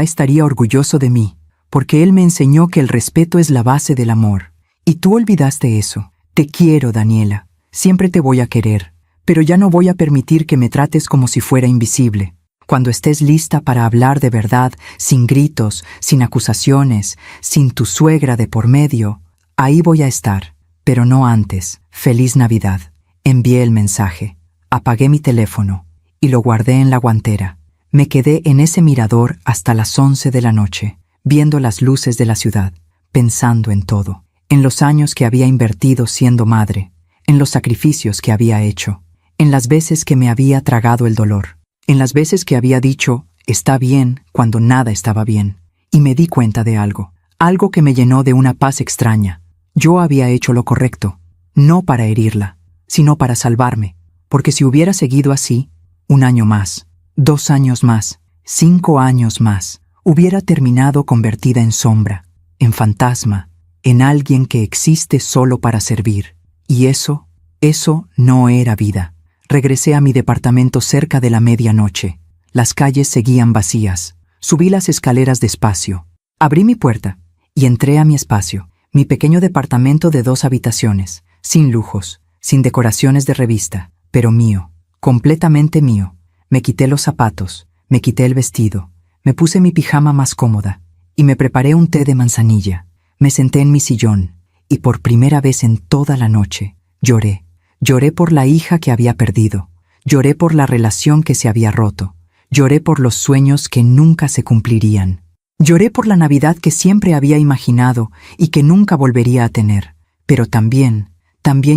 estaría orgulloso de mí, porque él me enseñó que el respeto es la base del amor. Y tú olvidaste eso. Te quiero, Daniela. Siempre te voy a querer, pero ya no voy a permitir que me trates como si fuera invisible. Cuando estés lista para hablar de verdad, sin gritos, sin acusaciones, sin tu suegra de por medio, ahí voy a estar. Pero no antes. Feliz Navidad. Envié el mensaje. Apagué mi teléfono y lo guardé en la guantera. Me quedé en ese mirador hasta las 11 de la noche, viendo las luces de la ciudad, pensando en todo, en los años que había invertido siendo madre, en los sacrificios que había hecho, en las veces que me había tragado el dolor, en las veces que había dicho «está bien» cuando nada estaba bien. Y me di cuenta de algo que me llenó de una paz extraña. Yo había hecho lo correcto, no para herirla, sino para salvarme, porque si hubiera seguido así, 1 año más, 2 años más, 5 años más, hubiera terminado convertida en sombra, en fantasma, en alguien que existe solo para servir. Y eso no era vida. Regresé a mi departamento cerca de la medianoche. Las calles seguían vacías. Subí las escaleras despacio. Abrí mi puerta y entré a mi espacio. Mi pequeño departamento de 2 habitaciones, sin lujos, sin decoraciones de revista, pero mío, completamente mío. Me quité los zapatos, me quité el vestido, me puse mi pijama más cómoda y me preparé un té de manzanilla. Me senté en mi sillón y por primera vez en toda la noche lloré. Lloré por la hija que había perdido, lloré por la relación que se había roto, lloré por los sueños que nunca se cumplirían. Lloré por la Navidad que siempre había imaginado y que nunca volvería a tener. Pero también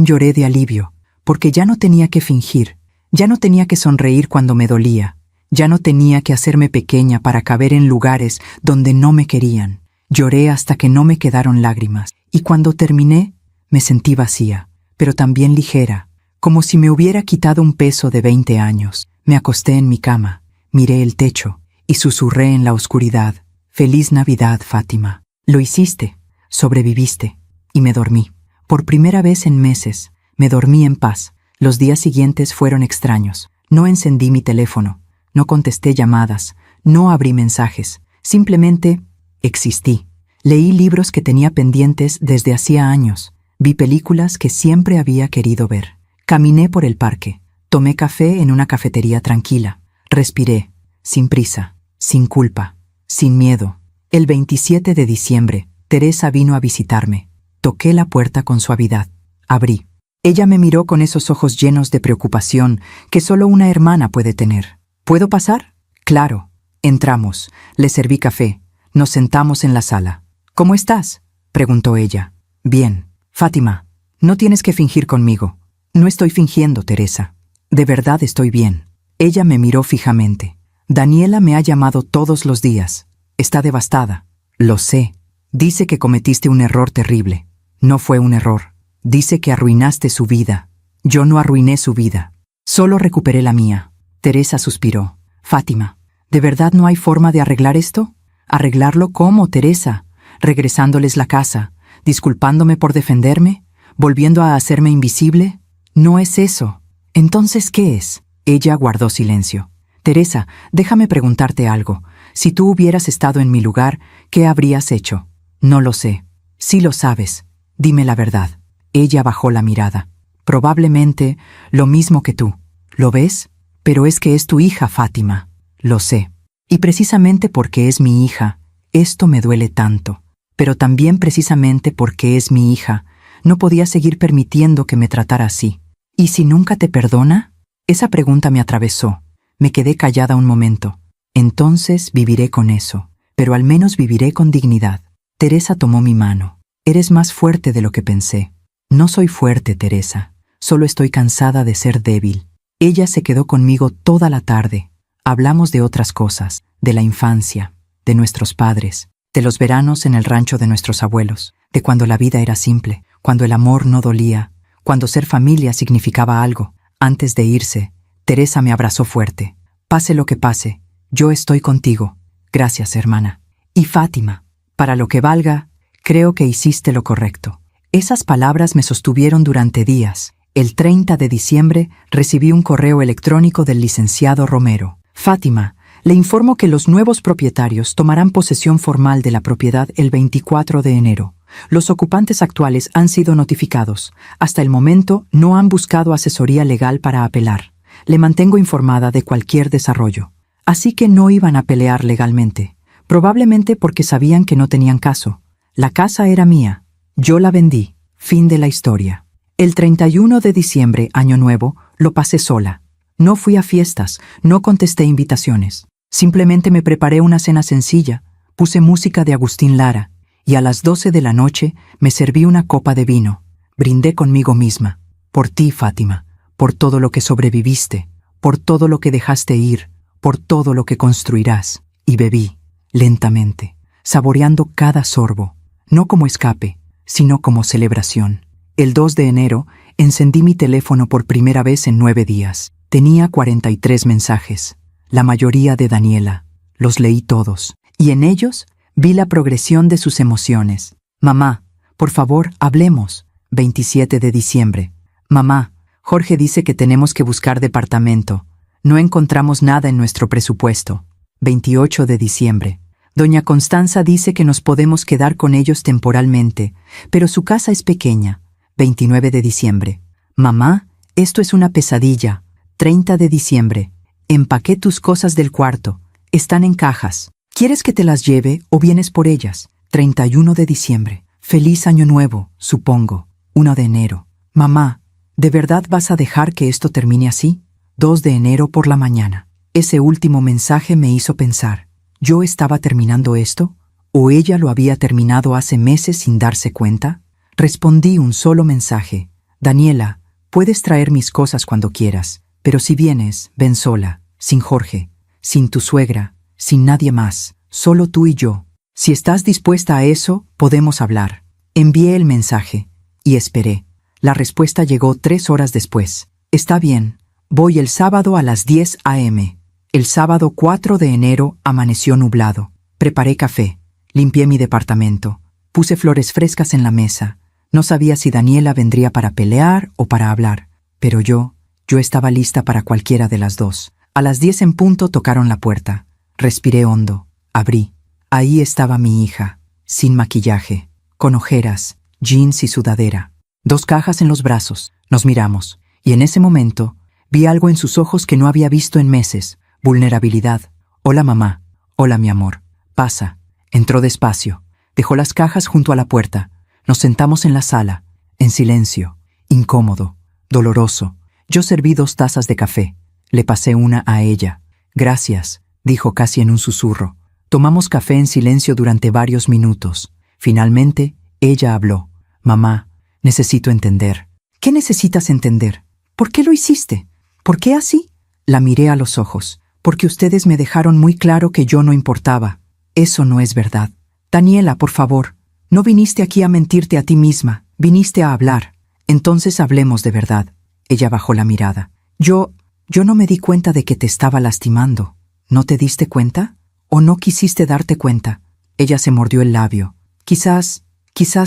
lloré de alivio, porque ya no tenía que fingir, ya no tenía que sonreír cuando me dolía, ya no tenía que hacerme pequeña para caber en lugares donde no me querían. Lloré hasta que no me quedaron lágrimas, y cuando terminé, me sentí vacía, pero también ligera, como si me hubiera quitado un peso de 20 años. Me acosté en mi cama, miré el techo y susurré en la oscuridad. Feliz Navidad, Fátima. Lo hiciste, sobreviviste. Y me dormí. Por primera vez en meses, me dormí en paz. Los días siguientes fueron extraños. No encendí mi teléfono, no contesté llamadas, no abrí mensajes. Simplemente existí. Leí libros que tenía pendientes desde hacía años. Vi películas que siempre había querido ver. Caminé por el parque. Tomé café en una cafetería tranquila. Respiré, sin prisa, sin culpa, sin miedo. El 27 de diciembre, Teresa vino a visitarme. Toqué la puerta con suavidad. Abrí. Ella me miró con esos ojos llenos de preocupación que solo una hermana puede tener. ¿Puedo pasar? Claro. Entramos. Le serví café. Nos sentamos en la sala. ¿Cómo estás?, preguntó ella. Bien. Fátima, no tienes que fingir conmigo. No estoy fingiendo, Teresa. De verdad estoy bien. Ella me miró fijamente. Daniela me ha llamado todos los días. Está devastada. Lo sé. Dice que cometiste un error terrible. No fue un error. Dice que arruinaste su vida. Yo no arruiné su vida. Solo recuperé la mía. Teresa suspiró. Fátima, ¿de verdad no hay forma de arreglar esto? ¿Arreglarlo cómo, Teresa? ¿Regresándoles la casa? ¿Disculpándome por defenderme? ¿Volviendo a hacerme invisible? No es eso. ¿Entonces qué es? Ella guardó silencio. Teresa, déjame preguntarte algo. Si tú hubieras estado en mi lugar, ¿qué habrías hecho? No lo sé. Sí lo sabes. Dime la verdad. Ella bajó la mirada. Probablemente lo mismo que tú. ¿Lo ves? Pero es que es tu hija, Fátima. Lo sé. Y precisamente porque es mi hija, esto me duele tanto. Pero también precisamente porque es mi hija, no podía seguir permitiendo que me tratara así. ¿Y si nunca te perdona? Esa pregunta me atravesó. Me quedé callada un momento. Entonces viviré con eso, pero al menos viviré con dignidad. Teresa tomó mi mano. Eres más fuerte de lo que pensé. No soy fuerte, Teresa. Solo estoy cansada de ser débil. Ella se quedó conmigo toda la tarde. Hablamos de otras cosas, de la infancia, de nuestros padres, de los veranos en el rancho de nuestros abuelos, de cuando la vida era simple, cuando el amor no dolía, cuando ser familia significaba algo. Antes de irse, Teresa me abrazó fuerte. Pase lo que pase, yo estoy contigo. Gracias, hermana. Y Fátima, para lo que valga, creo que hiciste lo correcto. Esas palabras me sostuvieron durante días. El 30 de diciembre recibí un correo electrónico del licenciado Romero. Fátima, le informo que los nuevos propietarios tomarán posesión formal de la propiedad el 24 de enero. Los ocupantes actuales han sido notificados. Hasta el momento no han buscado asesoría legal para apelar. Le mantengo informada de cualquier desarrollo. Así que no iban a pelear legalmente. Probablemente porque sabían que no tenían caso. La casa era mía. Yo la vendí. Fin de la historia. El 31 de diciembre, Año Nuevo, lo pasé sola. No fui a fiestas, no contesté invitaciones. Simplemente me preparé una cena sencilla, puse música de Agustín Lara, y a las 12 de la noche me serví una copa de vino. Brindé conmigo misma. Por ti, Fátima, por todo lo que sobreviviste, por todo lo que dejaste ir, por todo lo que construirás. Y bebí, lentamente, saboreando cada sorbo, no como escape, sino como celebración. El 2 de enero encendí mi teléfono por primera vez en 9 días. Tenía 43 mensajes, la mayoría de Daniela. Los leí todos, y en ellos vi la progresión de sus emociones. Mamá, por favor, hablemos. 27 de diciembre. Mamá, Jorge dice que tenemos que buscar departamento. No encontramos nada en nuestro presupuesto. 28 de diciembre. Doña Constanza dice que nos podemos quedar con ellos temporalmente, pero su casa es pequeña. 29 de diciembre. Mamá, esto es una pesadilla. 30 de diciembre. Empaqué tus cosas del cuarto. Están en cajas. ¿Quieres que te las lleve o vienes por ellas? 31 de diciembre. Feliz Año Nuevo, supongo. 1 de enero. Mamá, ¿de verdad vas a dejar que esto termine así? 2 de enero por la mañana. Ese último mensaje me hizo pensar. ¿Yo estaba terminando esto? ¿O ella lo había terminado hace meses sin darse cuenta? Respondí un solo mensaje. Daniela, puedes traer mis cosas cuando quieras, pero si vienes, ven sola, sin Jorge, sin tu suegra, sin nadie más, solo tú y yo. Si estás dispuesta a eso, podemos hablar. Envié el mensaje y esperé. La respuesta llegó 3 horas después. Está bien, voy el sábado a las 10 a.m. El sábado 4 de enero amaneció nublado. Preparé café, limpié mi departamento, puse flores frescas en la mesa. No sabía si Daniela vendría para pelear o para hablar, pero yo estaba lista para cualquiera de las dos. A las 10 en punto tocaron la puerta. Respiré hondo, abrí. Ahí estaba mi hija, sin maquillaje, con ojeras, jeans y sudadera. 2 cajas en los brazos. Nos miramos, y en ese momento vi algo en sus ojos que no había visto en meses. Vulnerabilidad. Hola mamá. Hola mi amor. Pasa. Entró despacio. Dejó las cajas junto a la puerta. Nos sentamos en la sala, en silencio, incómodo, doloroso. Yo serví 2 tazas de café. Le pasé una a ella. Gracias, dijo casi en un susurro. Tomamos café en silencio durante varios minutos. Finalmente, ella habló. Mamá, necesito entender. ¿Qué necesitas entender? ¿Por qué lo hiciste? ¿Por qué así? La miré a los ojos. Porque ustedes me dejaron muy claro que yo no importaba. Eso no es verdad. Daniela, por favor, no viniste aquí a mentirte a ti misma. Viniste a hablar. Entonces hablemos de verdad. Ella bajó la mirada. Yo no me di cuenta de que te estaba lastimando. ¿No te diste cuenta? ¿O no quisiste darte cuenta? Ella se mordió el labio. Quizás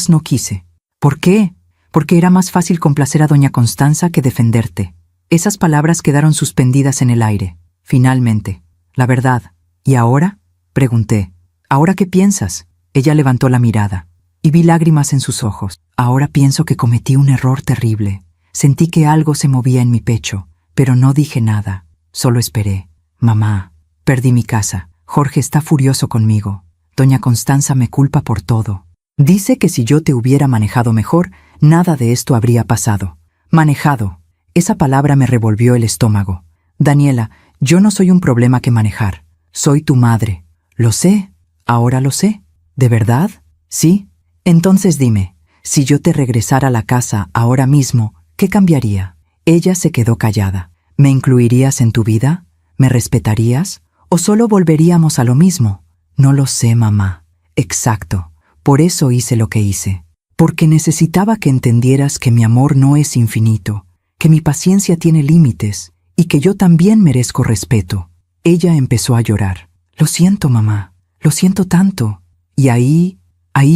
no quise. ¿Por qué? Porque era más fácil complacer a doña Constanza que defenderte. Esas palabras quedaron suspendidas en el aire. Finalmente. La verdad. ¿Y ahora? Pregunté. ¿Ahora qué piensas? Ella levantó la mirada. Y vi lágrimas en sus ojos. Ahora pienso que cometí un error terrible. Sentí que algo se movía en mi pecho, pero no dije nada. Solo esperé. Mamá, perdí mi casa. Jorge está furioso conmigo. Doña Constanza me culpa por todo. Dice que si yo te hubiera manejado mejor, nada de esto habría pasado. Manejado. Esa palabra me revolvió el estómago. Daniela, yo no soy un problema que manejar. Soy tu madre. Lo sé. Ahora lo sé. ¿De verdad? ¿Sí? Entonces dime, si yo te regresara a la casa ahora mismo, ¿qué cambiaría? Ella se quedó callada. ¿Me incluirías en tu vida? ¿Me respetarías? ¿O solo volveríamos a lo mismo? No lo sé, mamá. Exacto. Por eso hice lo que hice. Porque necesitaba que entendieras que mi amor no es infinito, que mi paciencia tiene límites y que yo también merezco respeto. Ella empezó a llorar. Lo siento, mamá. Lo siento tanto. Y ahí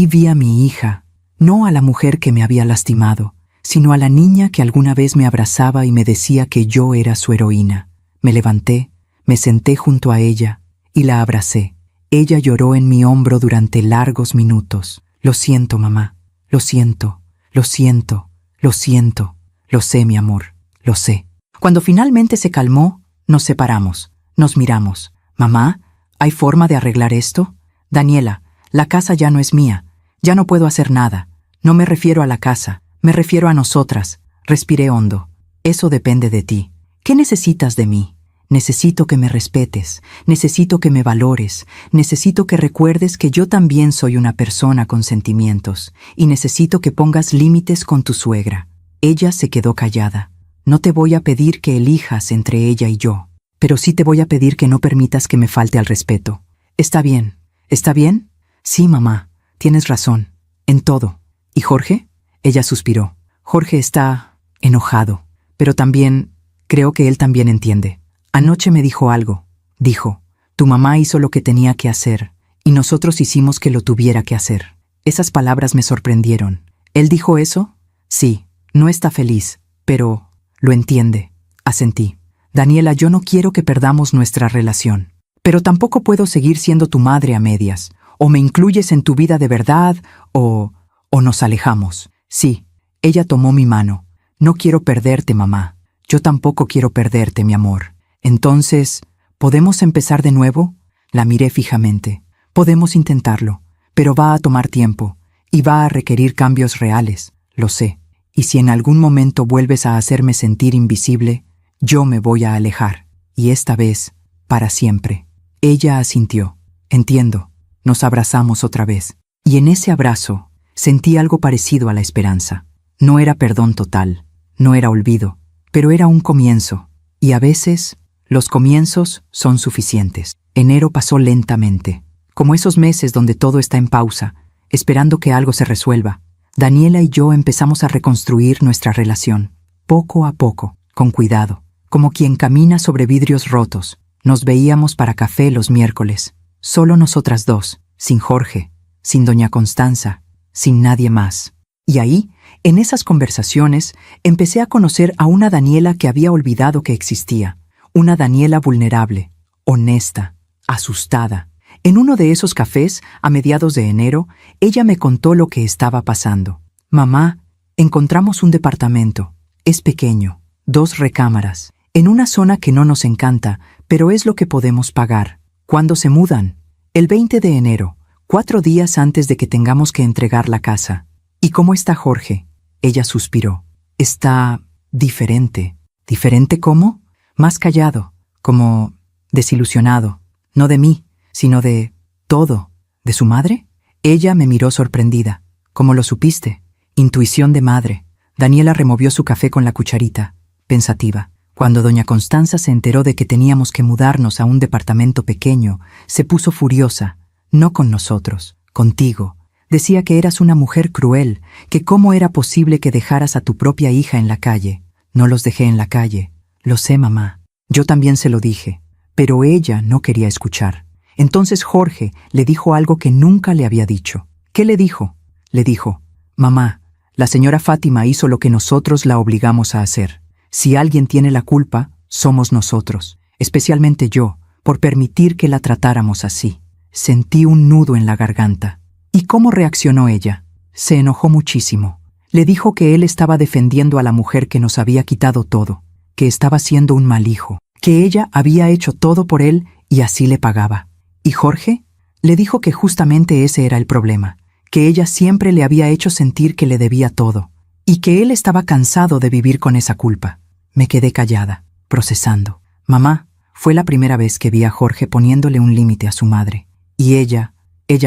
vi a mi hija, no a la mujer que me había lastimado, sino a la niña que alguna vez me abrazaba y me decía que yo era su heroína. Me levanté, me senté junto a ella y la abracé. Ella lloró en mi hombro durante largos minutos. Lo siento, mamá. Lo siento. Lo siento. Lo siento. Lo sé, mi amor. Lo sé. Cuando finalmente se calmó, nos separamos. Nos miramos. Mamá, ¿hay forma de arreglar esto? Daniela, la casa ya no es mía. Ya no puedo hacer nada. No me refiero a la casa. Me refiero a nosotras. Respiré hondo. Eso depende de ti. ¿Qué necesitas de mí? Necesito que me respetes, necesito que me valores, necesito que recuerdes que yo también soy una persona con sentimientos y necesito que pongas límites con tu suegra. Ella se quedó callada. No te voy a pedir que elijas entre ella y yo, pero sí te voy a pedir que no permitas que me falte al respeto. ¿Está bien? ¿Está bien? Sí, mamá, tienes razón, en todo. ¿Y Jorge? Ella suspiró. Jorge está enojado, pero también creo que él también entiende. Anoche me dijo algo. Dijo, tu mamá hizo lo que tenía que hacer, y nosotros hicimos que lo tuviera que hacer. Esas palabras me sorprendieron. ¿Él dijo eso? Sí, no está feliz, pero lo entiende. Asentí. Daniela, yo no quiero que perdamos nuestra relación, pero tampoco puedo seguir siendo tu madre a medias. O me incluyes en tu vida de verdad, o nos alejamos. Sí, ella tomó mi mano. No quiero perderte, mamá. Yo tampoco quiero perderte, mi amor. Entonces, ¿podemos empezar de nuevo? La miré fijamente. Podemos intentarlo, pero va a tomar tiempo y va a requerir cambios reales, lo sé. Y si en algún momento vuelves a hacerme sentir invisible, yo me voy a alejar, y esta vez, para siempre. Ella asintió. Entiendo. Nos abrazamos otra vez. Y en ese abrazo, sentí algo parecido a la esperanza. No era perdón total, no era olvido, pero era un comienzo. Y a veces, los comienzos son suficientes. Enero pasó lentamente, como esos meses donde todo está en pausa, esperando que algo se resuelva. Daniela y yo empezamos a reconstruir nuestra relación, poco a poco, con cuidado, como quien camina sobre vidrios rotos. Nos veíamos para café los miércoles. Solo nosotras dos, sin Jorge, sin doña Constanza, sin nadie más. Y ahí, en esas conversaciones, empecé a conocer a una Daniela que había olvidado que existía. Una Daniela vulnerable, honesta, asustada. En uno de esos cafés, a mediados de enero, ella me contó lo que estaba pasando. Mamá, encontramos un departamento. Es pequeño, 2 recámaras, en una zona que no nos encanta, pero es lo que podemos pagar. ¿Cuándo se mudan? El 20 de enero, 4 días antes de que tengamos que entregar la casa. ¿Y cómo está Jorge? Ella suspiró. Está diferente. ¿Diferente cómo? Más callado, como desilusionado. No de mí, sino de todo. ¿De su madre? Ella me miró sorprendida. ¿Cómo lo supiste? Intuición de madre. Daniela removió su café con la cucharita, pensativa. Cuando doña Constanza se enteró de que teníamos que mudarnos a un departamento pequeño, se puso furiosa. No con nosotros, contigo. Decía que eras una mujer cruel, que cómo era posible que dejaras a tu propia hija en la calle. No los dejé en la calle. Lo sé, mamá. Yo también se lo dije, pero ella no quería escuchar. Entonces Jorge le dijo algo que nunca le había dicho. ¿Qué le dijo? Le dijo, mamá, la señora Fátima hizo lo que nosotros la obligamos a hacer. Si alguien tiene la culpa, somos nosotros, especialmente yo, por permitir que la tratáramos así. Sentí un nudo en la garganta. ¿Y cómo reaccionó ella? Se enojó muchísimo. Le dijo que él estaba defendiendo a la mujer que nos había quitado todo, que estaba siendo un mal hijo, que ella había hecho todo por él y así le pagaba. ¿Y Jorge? Le dijo que justamente ese era el problema, que ella siempre le había hecho sentir que le debía todo, y que él estaba cansado de vivir con esa culpa. Me quedé callada, procesando. Mamá, fue la primera vez que vi a Jorge poniéndole un límite a su madre. Y ella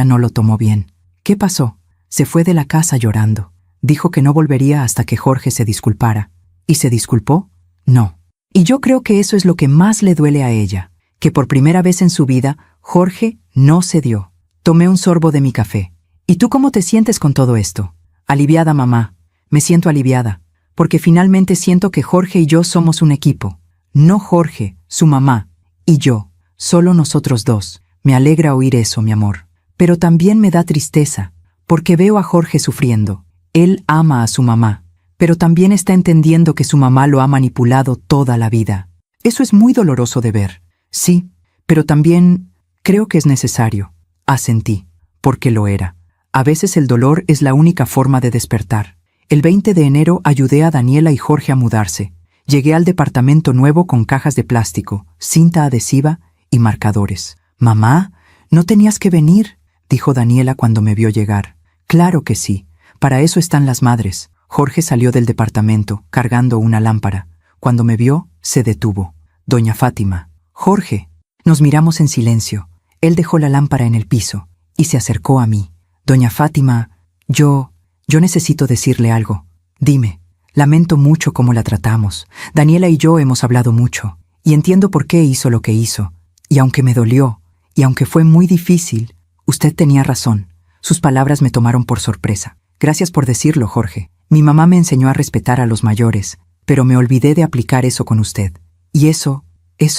no lo tomó bien. ¿Qué pasó? Se fue de la casa llorando. Dijo que no volvería hasta que Jorge se disculpara. ¿Y se disculpó? No. Y yo creo que eso es lo que más le duele a ella, que por primera vez en su vida, Jorge no cedió. Tomé un sorbo de mi café. ¿Y tú cómo te sientes con todo esto? Aliviada, mamá. Me siento aliviada, porque finalmente siento que Jorge y yo somos un equipo. No Jorge, su mamá, y yo, solo nosotros dos. Me alegra oír eso, mi amor. Pero también me da tristeza, porque veo a Jorge sufriendo. Él ama a su mamá, pero también está entendiendo que su mamá lo ha manipulado toda la vida. Eso es muy doloroso de ver. Sí, pero también creo que es necesario. Asentí, porque lo era. A veces el dolor es la única forma de despertar. El 20 de enero ayudé a Daniela y Jorge a mudarse. Llegué al departamento nuevo con cajas de plástico, cinta adhesiva y marcadores. «Mamá, no tenías que venir», dijo Daniela cuando me vio llegar. «Claro que sí. Para eso están las madres». Jorge salió del departamento, cargando una lámpara. Cuando me vio, se detuvo. «Doña Fátima». «Jorge». Nos miramos en silencio. Él dejó la lámpara en el piso y se acercó a mí. «Doña Fátima, yo necesito decirle algo. Dime, lamento mucho cómo la tratamos. Daniela y yo hemos hablado mucho, y entiendo por qué hizo lo que hizo. Y aunque me dolió, y aunque fue muy difícil, usted tenía razón. Sus palabras me tomaron por sorpresa. Gracias por decirlo, Jorge. Mi mamá me enseñó a respetar a los mayores, pero me olvidé de aplicar eso con usted. Y eso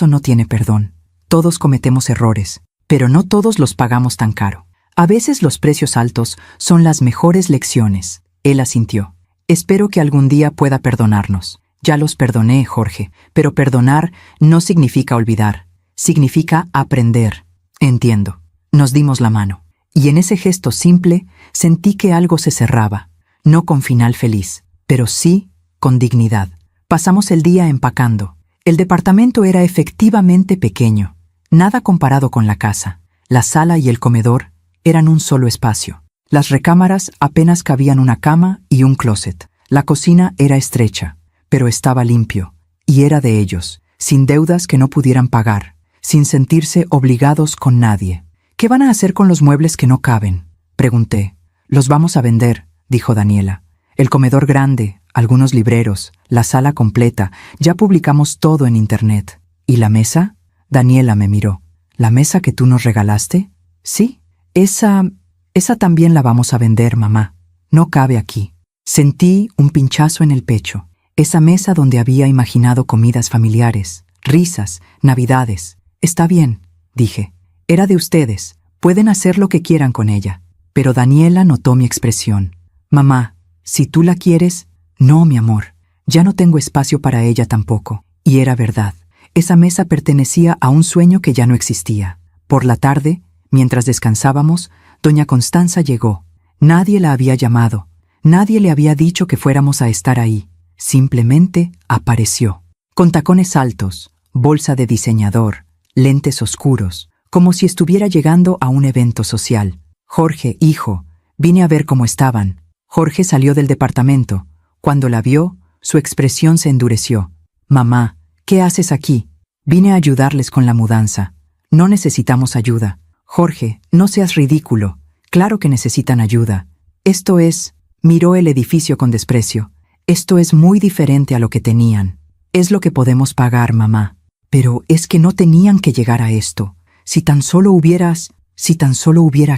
no tiene perdón. Todos cometemos errores, pero no todos los pagamos tan caro. A veces los precios altos son las mejores lecciones. Él asintió. Espero que algún día pueda perdonarnos. Ya los perdoné, Jorge, pero perdonar no significa olvidar. Significa aprender. Entiendo. Nos dimos la mano. Y en ese gesto simple sentí que algo se cerraba. No con final feliz, pero sí con dignidad. Pasamos el día empacando. El departamento era efectivamente pequeño. Nada comparado con la casa. La sala y el comedor eran un solo espacio. Las recámaras apenas cabían una cama y un closet. La cocina era estrecha, pero estaba limpio, y era de ellos, sin deudas que no pudieran pagar, sin sentirse obligados con nadie. «¿Qué van a hacer con los muebles que no caben?», pregunté. «Los vamos a vender», dijo Daniela. «El comedor grande, algunos libreros, la sala completa, ya publicamos todo en internet». «¿Y la mesa?», Daniela me miró. «¿La mesa que tú nos regalaste?». «Sí». Esa también la vamos a vender, mamá. No cabe aquí». Sentí un pinchazo en el pecho. Esa mesa donde había imaginado comidas familiares, risas, navidades. «Está bien», dije. Era de ustedes. Pueden hacer lo que quieran con ella. Pero Daniela notó mi expresión. Mamá, si tú la quieres... No, mi amor. Ya no tengo espacio para ella tampoco. Y era verdad. Esa mesa pertenecía a un sueño que ya no existía. Por la tarde, mientras descansábamos, doña Constanza llegó. Nadie la había llamado. Nadie le había dicho que fuéramos a estar ahí. Simplemente apareció. Con tacones altos, bolsa de diseñador, lentes oscuros, como si estuviera llegando a un evento social. Jorge, hijo, vine a ver cómo estaban. Jorge salió del departamento. Cuando la vio, su expresión se endureció. Mamá, ¿qué haces aquí? Vine a ayudarles con la mudanza. No necesitamos ayuda. Jorge, no seas ridículo. Claro que necesitan ayuda. Esto es... Miró el edificio con desprecio. Esto es muy diferente a lo que tenían. Es lo que podemos pagar, mamá. Pero es que no tenían que llegar a esto. Si tan solo hubiera,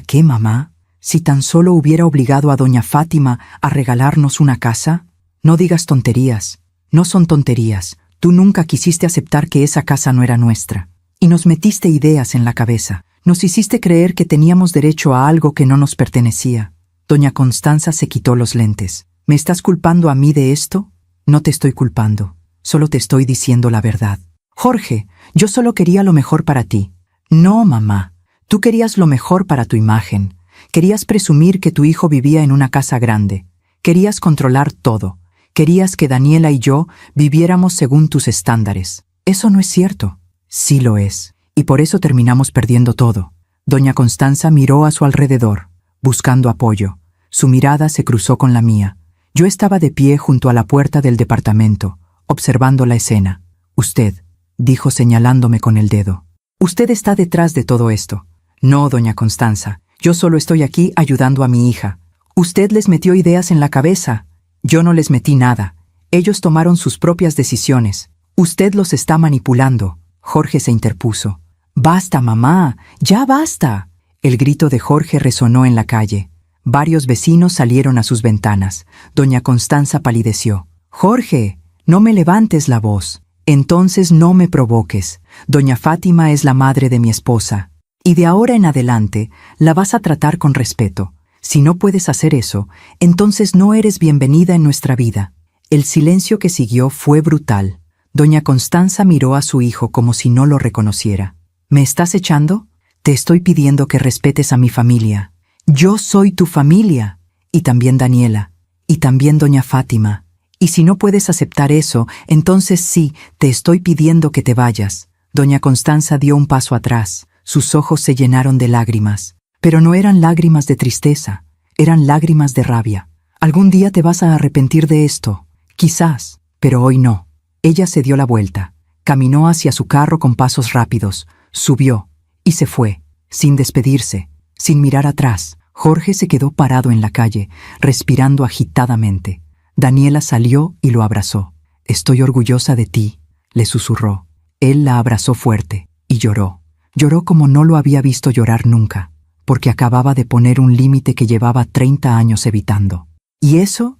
¿qué, mamá? Si tan solo hubiera obligado a doña Fátima a regalarnos una casa. No digas tonterías. No son tonterías. Tú nunca quisiste aceptar que esa casa no era nuestra. Y nos metiste ideas en la cabeza. Nos hiciste creer que teníamos derecho a algo que no nos pertenecía. Doña Constanza se quitó los lentes. ¿Me estás culpando a mí de esto? No te estoy culpando. Solo te estoy diciendo la verdad. Jorge, yo solo quería lo mejor para ti. No, mamá. Tú querías lo mejor para tu imagen. Querías presumir que tu hijo vivía en una casa grande. Querías controlar todo. Querías que Daniela y yo viviéramos según tus estándares. Eso no es cierto. Sí lo es. Y por eso terminamos perdiendo todo. Doña Constanza miró a su alrededor, buscando apoyo. Su mirada se cruzó con la mía. Yo estaba de pie junto a la puerta del departamento, observando la escena. Usted, dijo señalándome con el dedo. Usted está detrás de todo esto. No, doña Constanza, yo solo estoy aquí ayudando a mi hija. Usted les metió ideas en la cabeza. Yo no les metí nada. Ellos tomaron sus propias decisiones. Usted los está manipulando. Jorge se interpuso. Basta, mamá, ya basta. El grito de Jorge resonó en la calle. Varios vecinos salieron a sus ventanas. Doña Constanza palideció. Jorge, no me levantes la voz. Entonces no me provoques. Doña Fátima es la madre de mi esposa. Y de ahora en adelante la vas a tratar con respeto. Si no puedes hacer eso, entonces no eres bienvenida en nuestra vida. El silencio que siguió fue brutal. Doña Constanza miró a su hijo como si no lo reconociera. ¿Me estás echando? Te estoy pidiendo que respetes a mi familia. Yo soy tu familia. Y también Daniela. Y también doña Fátima. Y si no puedes aceptar eso, entonces sí, te estoy pidiendo que te vayas. Doña Constanza dio un paso atrás. Sus ojos se llenaron de lágrimas. Pero no eran lágrimas de tristeza, eran lágrimas de rabia. Algún día te vas a arrepentir de esto. Quizás, pero hoy no. Ella se dio la vuelta. Caminó hacia su carro con pasos rápidos. Subió. Y se fue, sin despedirse, sin mirar atrás. Jorge se quedó parado en la calle, respirando agitadamente. Daniela salió y lo abrazó. Estoy orgullosa de ti, le susurró. Él la abrazó fuerte y lloró. Lloró como no lo había visto llorar nunca, porque acababa de poner un límite que llevaba 30 años evitando. Y eso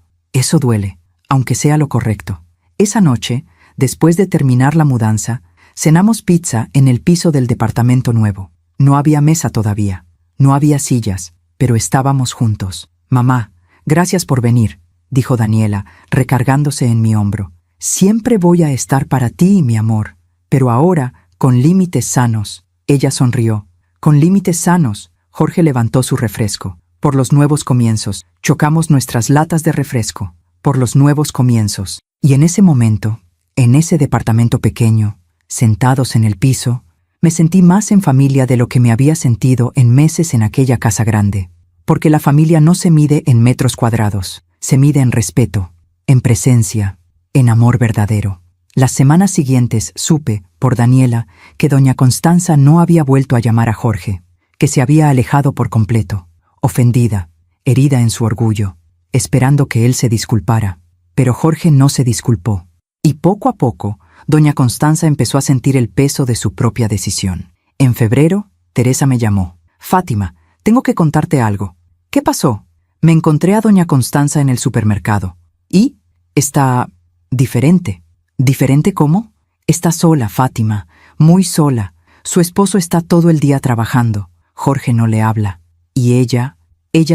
duele, aunque sea lo correcto. Esa noche, después de terminar la mudanza, cenamos pizza en el piso del departamento nuevo. No había mesa todavía, no había sillas, pero estábamos juntos. Mamá, gracias por venir, dijo Daniela, recargándose en mi hombro. Siempre voy a estar para ti, mi amor, pero ahora con límites sanos. Ella sonrió. Con límites sanos. Jorge levantó su refresco. Por los nuevos comienzos. Chocamos nuestras latas de refresco. Por los nuevos comienzos. Y en ese momento, en ese departamento pequeño, sentados en el piso, me sentí más en familia de lo que me había sentido en meses en aquella casa grande. Porque la familia no se mide en metros cuadrados. Se mide en respeto, en presencia, en amor verdadero. Las semanas siguientes supe, por Daniela, que doña Constanza no había vuelto a llamar a Jorge, que se había alejado por completo, ofendida, herida en su orgullo, esperando que él se disculpara. Pero Jorge no se disculpó. Y poco a poco, doña Constanza empezó a sentir el peso de su propia decisión. En febrero, Teresa me llamó. Fátima, tengo que contarte algo. ¿Qué pasó? Me encontré a doña Constanza en el supermercado. Y está diferente. ¿Diferente cómo? Está sola, Fátima, muy sola. Su esposo está todo el día trabajando. Jorge no le habla. Y ella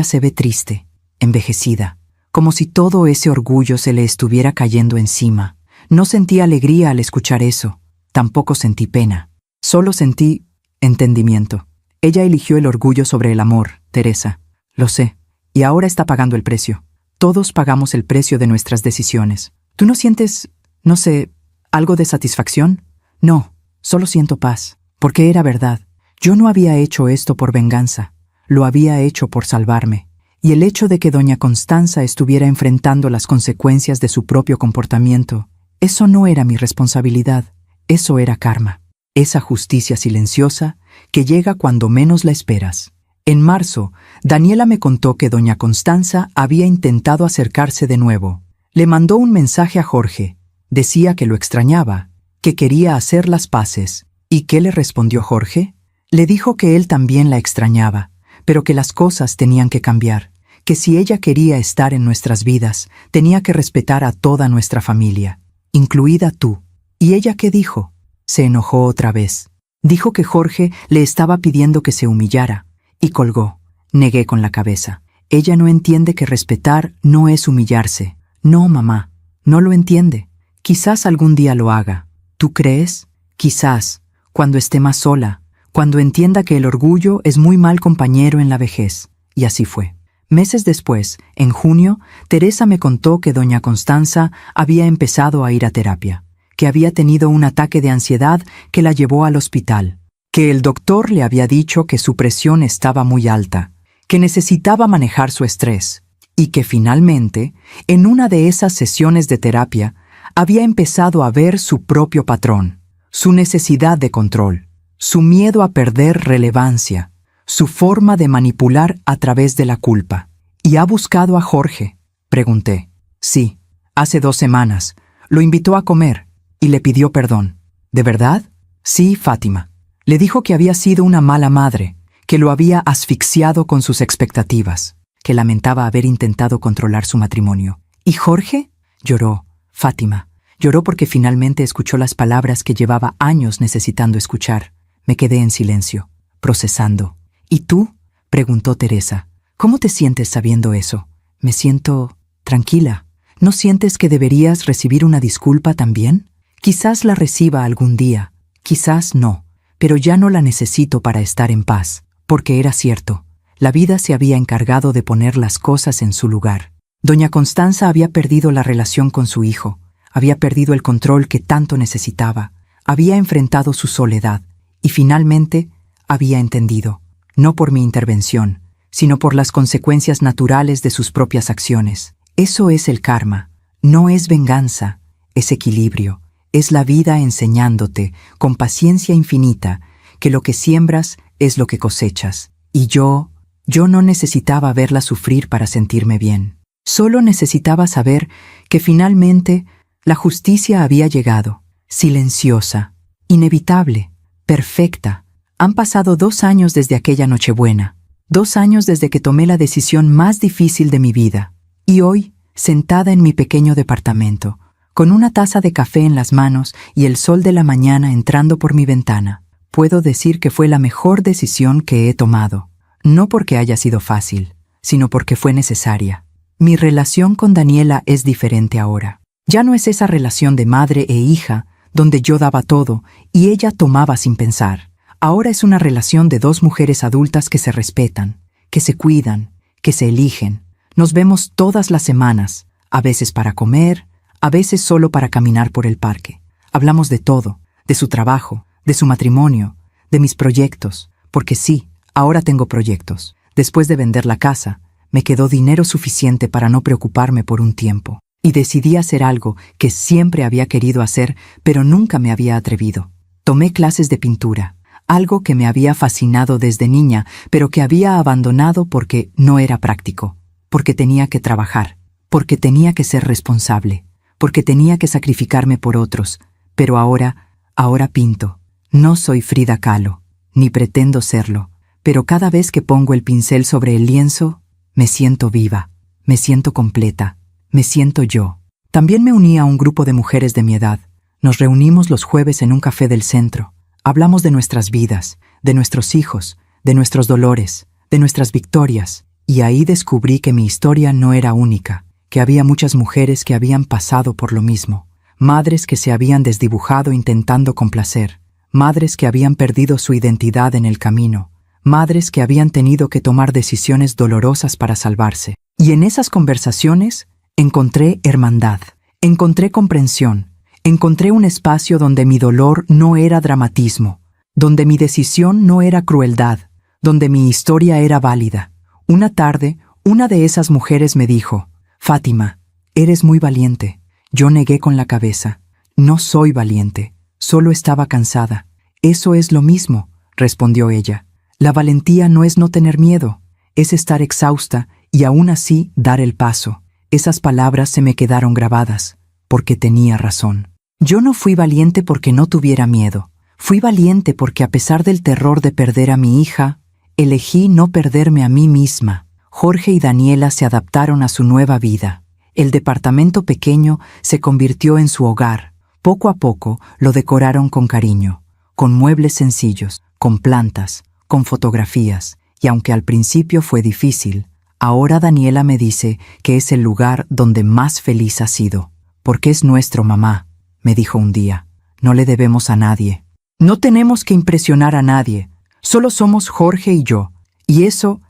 se ve triste, envejecida, como si todo ese orgullo se le estuviera cayendo encima. No sentí alegría al escuchar eso. Tampoco sentí pena. Solo sentí entendimiento. Ella eligió el orgullo sobre el amor, Teresa. Lo sé. Y ahora está pagando el precio. Todos pagamos el precio de nuestras decisiones. ¿Tú no sientes, no sé, algo de satisfacción? No, solo siento paz. Porque era verdad. Yo no había hecho esto por venganza. Lo había hecho por salvarme. Y el hecho de que doña Constanza estuviera enfrentando las consecuencias de su propio comportamiento, eso no era mi responsabilidad. Eso era karma. Esa justicia silenciosa que llega cuando menos la esperas. En marzo, Daniela me contó que doña Constanza había intentado acercarse de nuevo. Le mandó un mensaje a Jorge. Decía que lo extrañaba, que quería hacer las paces. ¿Y qué le respondió Jorge? Le dijo que él también la extrañaba, pero que las cosas tenían que cambiar, que si ella quería estar en nuestras vidas, tenía que respetar a toda nuestra familia, incluida tú. ¿Y ella qué dijo? Se enojó otra vez. Dijo que Jorge le estaba pidiendo que se humillara, y colgó. Negué con la cabeza. Ella no entiende que respetar no es humillarse. No, mamá, no lo entiende. Quizás algún día lo haga. ¿Tú crees? Quizás, cuando esté más sola, cuando entienda que el orgullo es muy mal compañero en la vejez. Y así fue. Meses después, en junio, Teresa me contó que doña Constanza había empezado a ir a terapia, que había tenido un ataque de ansiedad que la llevó al hospital, que el doctor le había dicho que su presión estaba muy alta, que necesitaba manejar su estrés, y que finalmente, en una de esas sesiones de terapia, había empezado a ver su propio patrón, su necesidad de control, su miedo a perder relevancia, su forma de manipular a través de la culpa. ¿Y ha buscado a Jorge?, pregunté. Sí, hace 2 semanas. Lo invitó a comer y le pidió perdón. ¿De verdad? Sí, Fátima. Le dijo que había sido una mala madre, que lo había asfixiado con sus expectativas, que lamentaba haber intentado controlar su matrimonio. ¿Y Jorge? Lloró, Fátima. Lloró porque finalmente escuchó las palabras que llevaba años necesitando escuchar. Me quedé en silencio, procesando. ¿Y tú?, preguntó Teresa. ¿Cómo te sientes sabiendo eso? Me siento tranquila. ¿No sientes que deberías recibir una disculpa también? Quizás la reciba algún día, quizás no, pero ya no la necesito para estar en paz, porque era cierto. La vida se había encargado de poner las cosas en su lugar. Doña Constanza había perdido la relación con su hijo, había perdido el control que tanto necesitaba, había enfrentado su soledad y finalmente había entendido, no por mi intervención, sino por las consecuencias naturales de sus propias acciones. Eso es el karma, no es venganza, es equilibrio, es la vida enseñándote, con paciencia infinita, que lo que siembras es lo que cosechas. Y yo no necesitaba verla sufrir para sentirme bien. Solo necesitaba saber que finalmente la justicia había llegado, silenciosa, inevitable, perfecta. Han pasado 2 años desde aquella Nochebuena, 2 años desde que tomé la decisión más difícil de mi vida. Y hoy, sentada en mi pequeño departamento, con una taza de café en las manos y el sol de la mañana entrando por mi ventana, puedo decir que fue la mejor decisión que he tomado. No porque haya sido fácil, sino porque fue necesaria. Mi relación con Daniela es diferente ahora. Ya no es esa relación de madre e hija, donde yo daba todo y ella tomaba sin pensar. Ahora es una relación de 2 mujeres adultas que se respetan, que se cuidan, que se eligen. Nos vemos todas las semanas, a veces para comer, a veces solo para caminar por el parque. Hablamos de todo, de su trabajo, de su matrimonio, de mis proyectos, porque sí, ahora tengo proyectos. Después de vender la casa, me quedó dinero suficiente para no preocuparme por un tiempo. Y decidí hacer algo que siempre había querido hacer, pero nunca me había atrevido. Tomé clases de pintura, algo que me había fascinado desde niña, pero que había abandonado porque no era práctico, porque tenía que trabajar, porque tenía que ser responsable, porque tenía que sacrificarme por otros. Pero ahora pinto. No soy Frida Kahlo, ni pretendo serlo, pero cada vez que pongo el pincel sobre el lienzo, me siento viva, me siento completa, me siento yo. También me uní a un grupo de mujeres de mi edad. Nos reunimos los jueves en un café del centro. Hablamos de nuestras vidas, de nuestros hijos, de nuestros dolores, de nuestras victorias, y ahí descubrí que mi historia no era única, que había muchas mujeres que habían pasado por lo mismo, madres que se habían desdibujado intentando complacer, madres que habían perdido su identidad en el camino, madres que habían tenido que tomar decisiones dolorosas para salvarse. Y en esas conversaciones encontré hermandad, encontré comprensión, encontré un espacio donde mi dolor no era dramatismo, donde mi decisión no era crueldad, donde mi historia era válida. Una tarde, una de esas mujeres me dijo: «Fátima, eres muy valiente». Yo negué con la cabeza. «No soy valiente, solo estaba cansada». «Eso es lo mismo», respondió ella. «La valentía no es no tener miedo, es estar exhausta y aún así dar el paso». Esas palabras se me quedaron grabadas, porque tenía razón. Yo no fui valiente porque no tuviera miedo. Fui valiente porque a pesar del terror de perder a mi hija, elegí no perderme a mí misma. Jorge y Daniela se adaptaron a su nueva vida. El departamento pequeño se convirtió en su hogar. Poco a poco lo decoraron con cariño, con muebles sencillos, con plantas, con fotografías, y aunque al principio fue difícil, ahora Daniela me dice que es el lugar donde más feliz ha sido. «Porque es nuestro, mamá», me dijo un día. «No le debemos a nadie. No tenemos que impresionar a nadie. Solo somos Jorge y yo». Y eso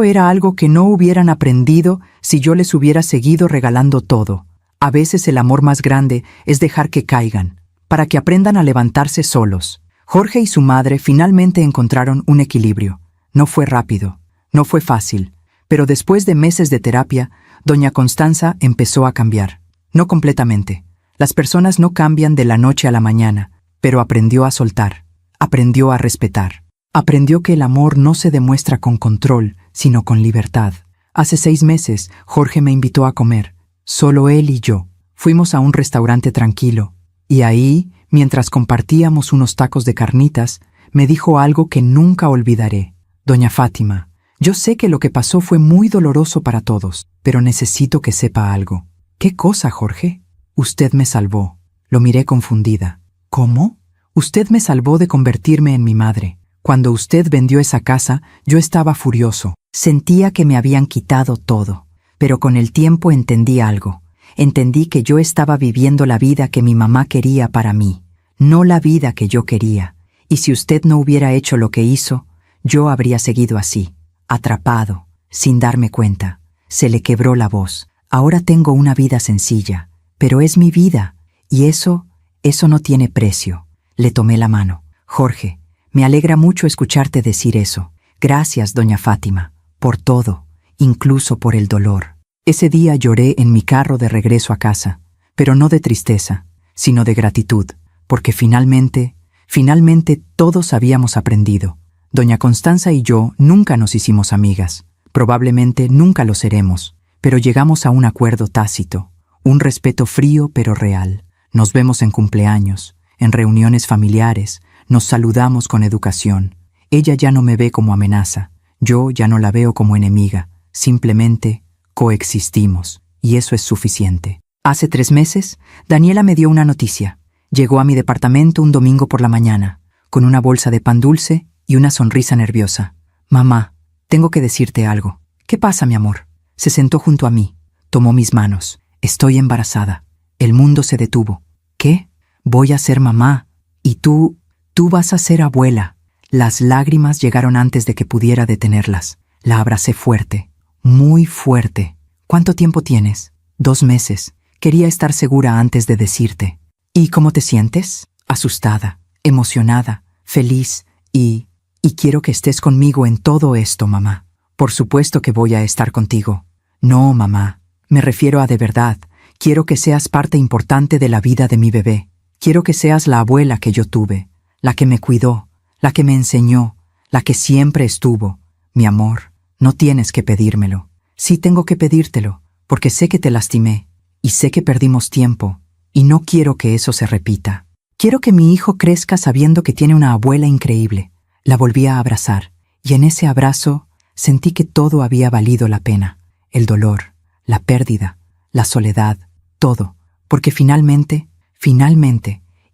era algo que no hubieran aprendido si yo les hubiera seguido regalando todo. A veces el amor más grande es dejar que caigan, para que aprendan a levantarse solos. Jorge y su madre finalmente encontraron un equilibrio. No fue rápido, no fue fácil, pero después de meses de terapia, doña Constanza empezó a cambiar. No completamente. Las personas no cambian de la noche a la mañana, pero aprendió a soltar, aprendió a respetar. Aprendió que el amor no se demuestra con control, sino con libertad. Hace 6 meses, Jorge me invitó a comer, solo él y yo. Fuimos a un restaurante tranquilo, y ahí, mientras compartíamos unos tacos de carnitas, me dijo algo que nunca olvidaré. «Doña Fátima, yo sé que lo que pasó fue muy doloroso para todos, pero necesito que sepa algo». «¿Qué cosa, Jorge?» «Usted me salvó». Lo miré confundida. «¿Cómo?» «Usted me salvó de convertirme en mi madre. Cuando usted vendió esa casa, yo estaba furioso. Sentía que me habían quitado todo. Pero con el tiempo entendí algo. Entendí que yo estaba viviendo la vida que mi mamá quería para mí, no la vida que yo quería. Y si usted no hubiera hecho lo que hizo, yo habría seguido así, atrapado, sin darme cuenta». Se le quebró la voz. «Ahora tengo una vida sencilla, pero es mi vida, y eso no tiene precio». Le tomé la mano. «Jorge, me alegra mucho escucharte decir eso. Gracias, doña Fátima, por todo, incluso por el dolor». Ese día lloré en mi carro de regreso a casa, pero no de tristeza, sino de gratitud, porque finalmente todos habíamos aprendido. Doña Constanza y yo nunca nos hicimos amigas, probablemente nunca lo seremos, pero llegamos a un acuerdo tácito, un respeto frío pero real. Nos vemos en cumpleaños, en reuniones familiares, nos saludamos con educación. Ella ya no me ve como amenaza, yo ya no la veo como enemiga, simplemente coexistimos, y eso es suficiente. Hace 3 meses, Daniela me dio una noticia. Llegó a mi departamento un domingo por la mañana, con una bolsa de pan dulce y una sonrisa nerviosa. «Mamá, tengo que decirte algo». «¿Qué pasa, mi amor?» Se sentó junto a mí, tomó mis manos. «Estoy embarazada». El mundo se detuvo. «¿Qué? Voy a ser mamá. Y tú vas a ser abuela». Las lágrimas llegaron antes de que pudiera detenerlas. La abracé fuerte, muy fuerte. «¿Cuánto tiempo tienes?» 2 meses. Quería estar segura antes de decirte». «¿Y cómo te sientes?» «Asustada, emocionada, feliz y quiero que estés conmigo en todo esto, mamá». «Por supuesto que voy a estar contigo». «No, mamá, me refiero a de verdad. Quiero que seas parte importante de la vida de mi bebé. Quiero que seas la abuela que yo tuve, la que me cuidó, la que me enseñó, la que siempre estuvo. Mi amor, no tienes que pedírmelo». «Sí tengo que pedírtelo, porque sé que te lastimé, y sé que perdimos tiempo, y no quiero que eso se repita. Quiero que mi hijo crezca sabiendo que tiene una abuela increíble». La volví a abrazar, y en ese abrazo sentí que todo había valido la pena. El dolor, la pérdida, la soledad, todo, porque finalmente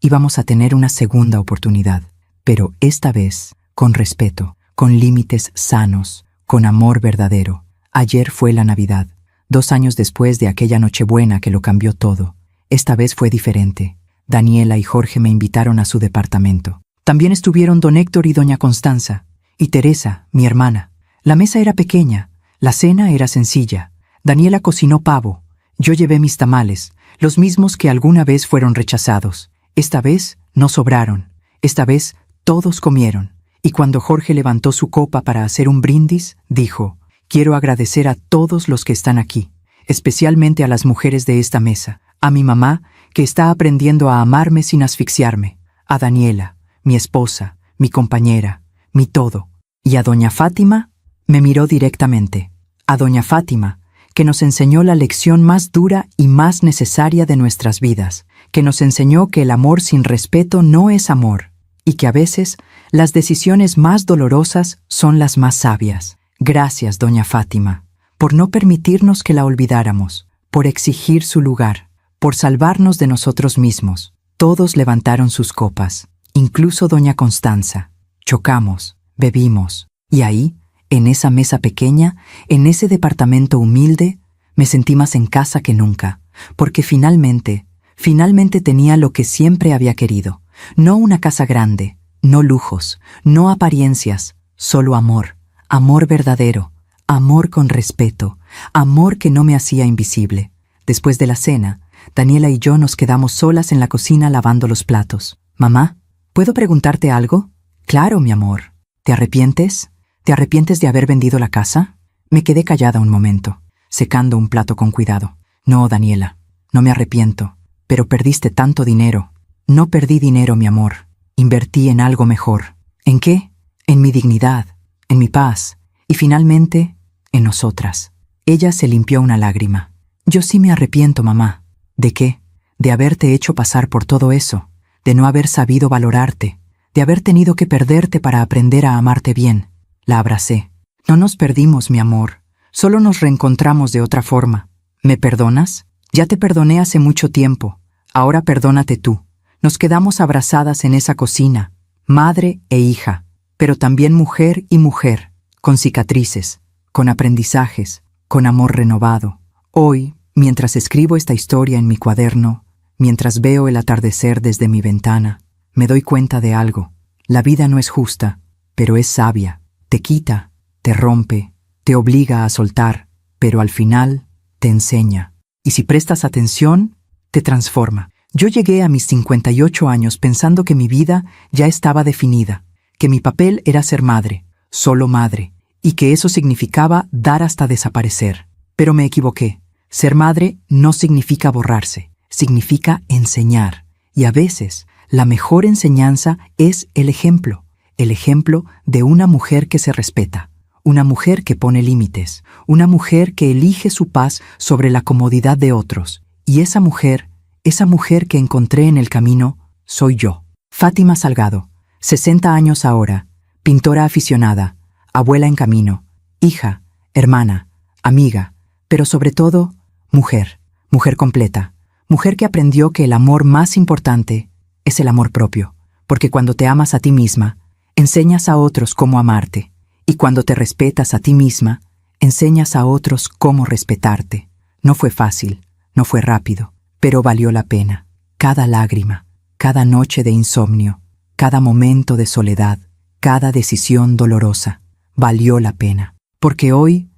íbamos a tener una segunda oportunidad. pero esta vez con respeto, con límites sanos, con amor verdadero. Ayer fue la Navidad, 2 años después de aquella Nochebuena que lo cambió todo. Esta vez fue diferente. Daniela y Jorge me invitaron a su departamento. También estuvieron don Héctor y doña Constanza, y Teresa, mi hermana. La mesa era pequeña, la cena era sencilla. Daniela cocinó pavo, yo llevé mis tamales, los mismos que alguna vez fueron rechazados. Esta vez no sobraron, esta vez todos comieron. Y cuando Jorge levantó su copa para hacer un brindis, dijo: «Quiero agradecer a todos los que están aquí, especialmente a las mujeres de esta mesa, a mi mamá, que está aprendiendo a amarme sin asfixiarme, a Daniela, mi esposa, mi compañera, mi todo, y a doña Fátima». Me miró directamente. A doña Fátima, que nos enseñó la lección más dura y más necesaria de nuestras vidas, que nos enseñó que el amor sin respeto no es amor, y que a veces las decisiones más dolorosas son las más sabias. Gracias, doña Fátima, por no permitirnos que la olvidáramos, por exigir su lugar, por salvarnos de nosotros mismos. Todos levantaron sus copas, incluso doña Constanza. Chocamos, bebimos, y ahí, en esa mesa pequeña, en ese departamento humilde, me sentí más en casa que nunca, porque finalmente tenía lo que siempre había querido. No una casa grande, no lujos, no apariencias, solo amor, amor verdadero, amor con respeto, amor que no me hacía invisible. Después de la cena, Daniela y yo nos quedamos solas en la cocina lavando los platos. «Mamá, ¿puedo preguntarte algo?» «Claro, mi amor. ¿Te arrepientes? ¿Te arrepientes de haber vendido la casa?» Me quedé callada un momento, secando un plato con cuidado. «No, Daniela, no me arrepiento, pero perdiste tanto dinero». «No perdí dinero, mi amor. Invertí en algo mejor». «¿En qué?» «En mi dignidad, en mi paz, y finalmente, en nosotras». Ella se limpió una lágrima. «Yo sí me arrepiento, mamá». «¿De qué?» «De haberte hecho pasar por todo eso, de no haber sabido valorarte, de haber tenido que perderte para aprender a amarte bien». La abracé. «No nos perdimos, mi amor. Solo nos reencontramos de otra forma. ¿Me perdonas? Ya te perdoné hace mucho tiempo. Ahora perdónate tú». Nos quedamos abrazadas en esa cocina, madre e hija, pero también mujer y mujer, con cicatrices, con aprendizajes, con amor renovado. Hoy, mientras escribo esta historia en mi cuaderno, mientras veo el atardecer desde mi ventana, me doy cuenta de algo. La vida no es justa, pero es sabia. Te quita, te rompe, te obliga a soltar, pero al final te enseña. Y si prestas atención, te transforma. Yo llegué a mis 58 años pensando que mi vida ya estaba definida, que mi papel era ser madre, solo madre, y que eso significaba dar hasta desaparecer. Pero me equivoqué. Ser madre no significa borrarse, significa enseñar. Y a veces, la mejor enseñanza es el ejemplo de una mujer que se respeta, una mujer que pone límites, una mujer que elige su paz sobre la comodidad de otros. Y esa mujer que encontré en el camino, soy yo. Fátima Salgado, 60 años ahora, pintora aficionada, abuela en camino, hija, hermana, amiga, pero sobre todo, mujer completa, mujer que aprendió que el amor más importante es el amor propio, porque cuando te amas a ti misma, enseñas a otros cómo amarte, y cuando te respetas a ti misma, enseñas a otros cómo respetarte. No fue fácil, no fue rápido, pero valió la pena. Cada lágrima, cada noche de insomnio, cada momento de soledad, cada decisión dolorosa, valió la pena. Porque hoy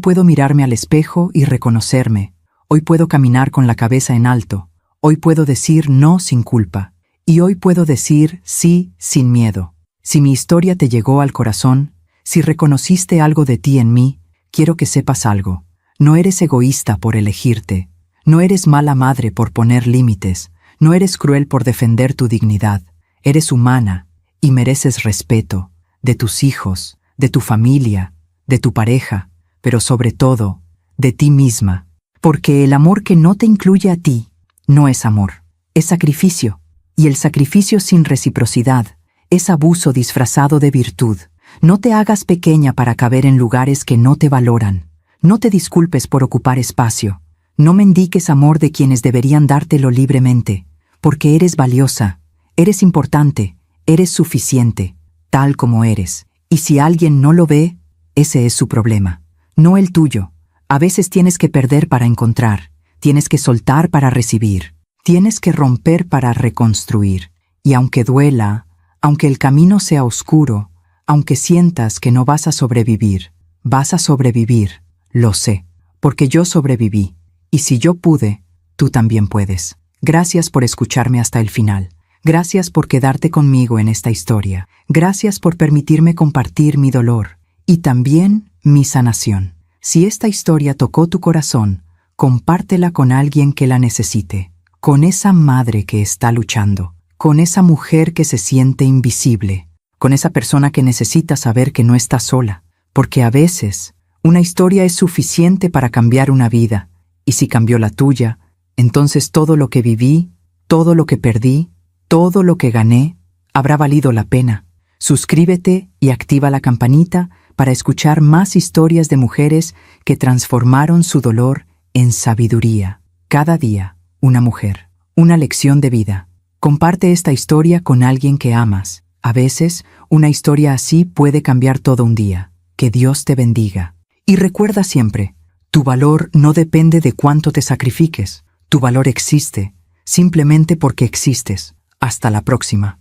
puedo mirarme al espejo y reconocerme. Hoy puedo caminar con la cabeza en alto. Hoy puedo decir no sin culpa. Y hoy puedo decir sí sin miedo. Si mi historia te llegó al corazón, si reconociste algo de ti en mí, quiero que sepas algo. No eres egoísta por elegirte. No eres mala madre por poner límites. No eres cruel por defender tu dignidad. Eres humana y mereces respeto de tus hijos, de tu familia, de tu pareja, pero sobre todo, de ti misma. Porque el amor que no te incluye a ti no es amor, es sacrificio. Y el sacrificio sin reciprocidad es abuso disfrazado de virtud. No te hagas pequeña para caber en lugares que no te valoran. No te disculpes por ocupar espacio. No mendiques amor de quienes deberían dártelo libremente, porque eres valiosa, eres importante, Eres suficiente, tal como eres. Y si alguien no lo ve, ese es su problema, no el tuyo. A veces tienes que perder para encontrar, tienes que soltar para recibir, tienes que romper para reconstruir. Y aunque duela, aunque el camino sea oscuro, aunque sientas que no vas a sobrevivir, vas a sobrevivir, lo sé, porque yo sobreviví. Y si yo pude, tú también puedes. Gracias por escucharme hasta el final. Gracias por quedarte conmigo en esta historia. Gracias por permitirme compartir mi dolor y también mi sanación. Si esta historia tocó tu corazón, compártela con alguien que la necesite, con esa madre que está luchando, con esa mujer que se siente invisible, con esa persona que necesita saber que no está sola, porque a veces una historia es suficiente para cambiar una vida, y si cambió la tuya, entonces todo lo que viví, todo lo que perdí, todo lo que gané, habrá valido la pena. Suscríbete y activa la campanita para escuchar más historias de mujeres que transformaron su dolor en sabiduría. Cada día, una mujer, una lección de vida. Comparte esta historia con alguien que amas. A veces, una historia así puede cambiar todo un día. Que Dios te bendiga. Y recuerda siempre, tu valor no depende de cuánto te sacrifiques. Tu valor existe, simplemente porque existes. Hasta la próxima.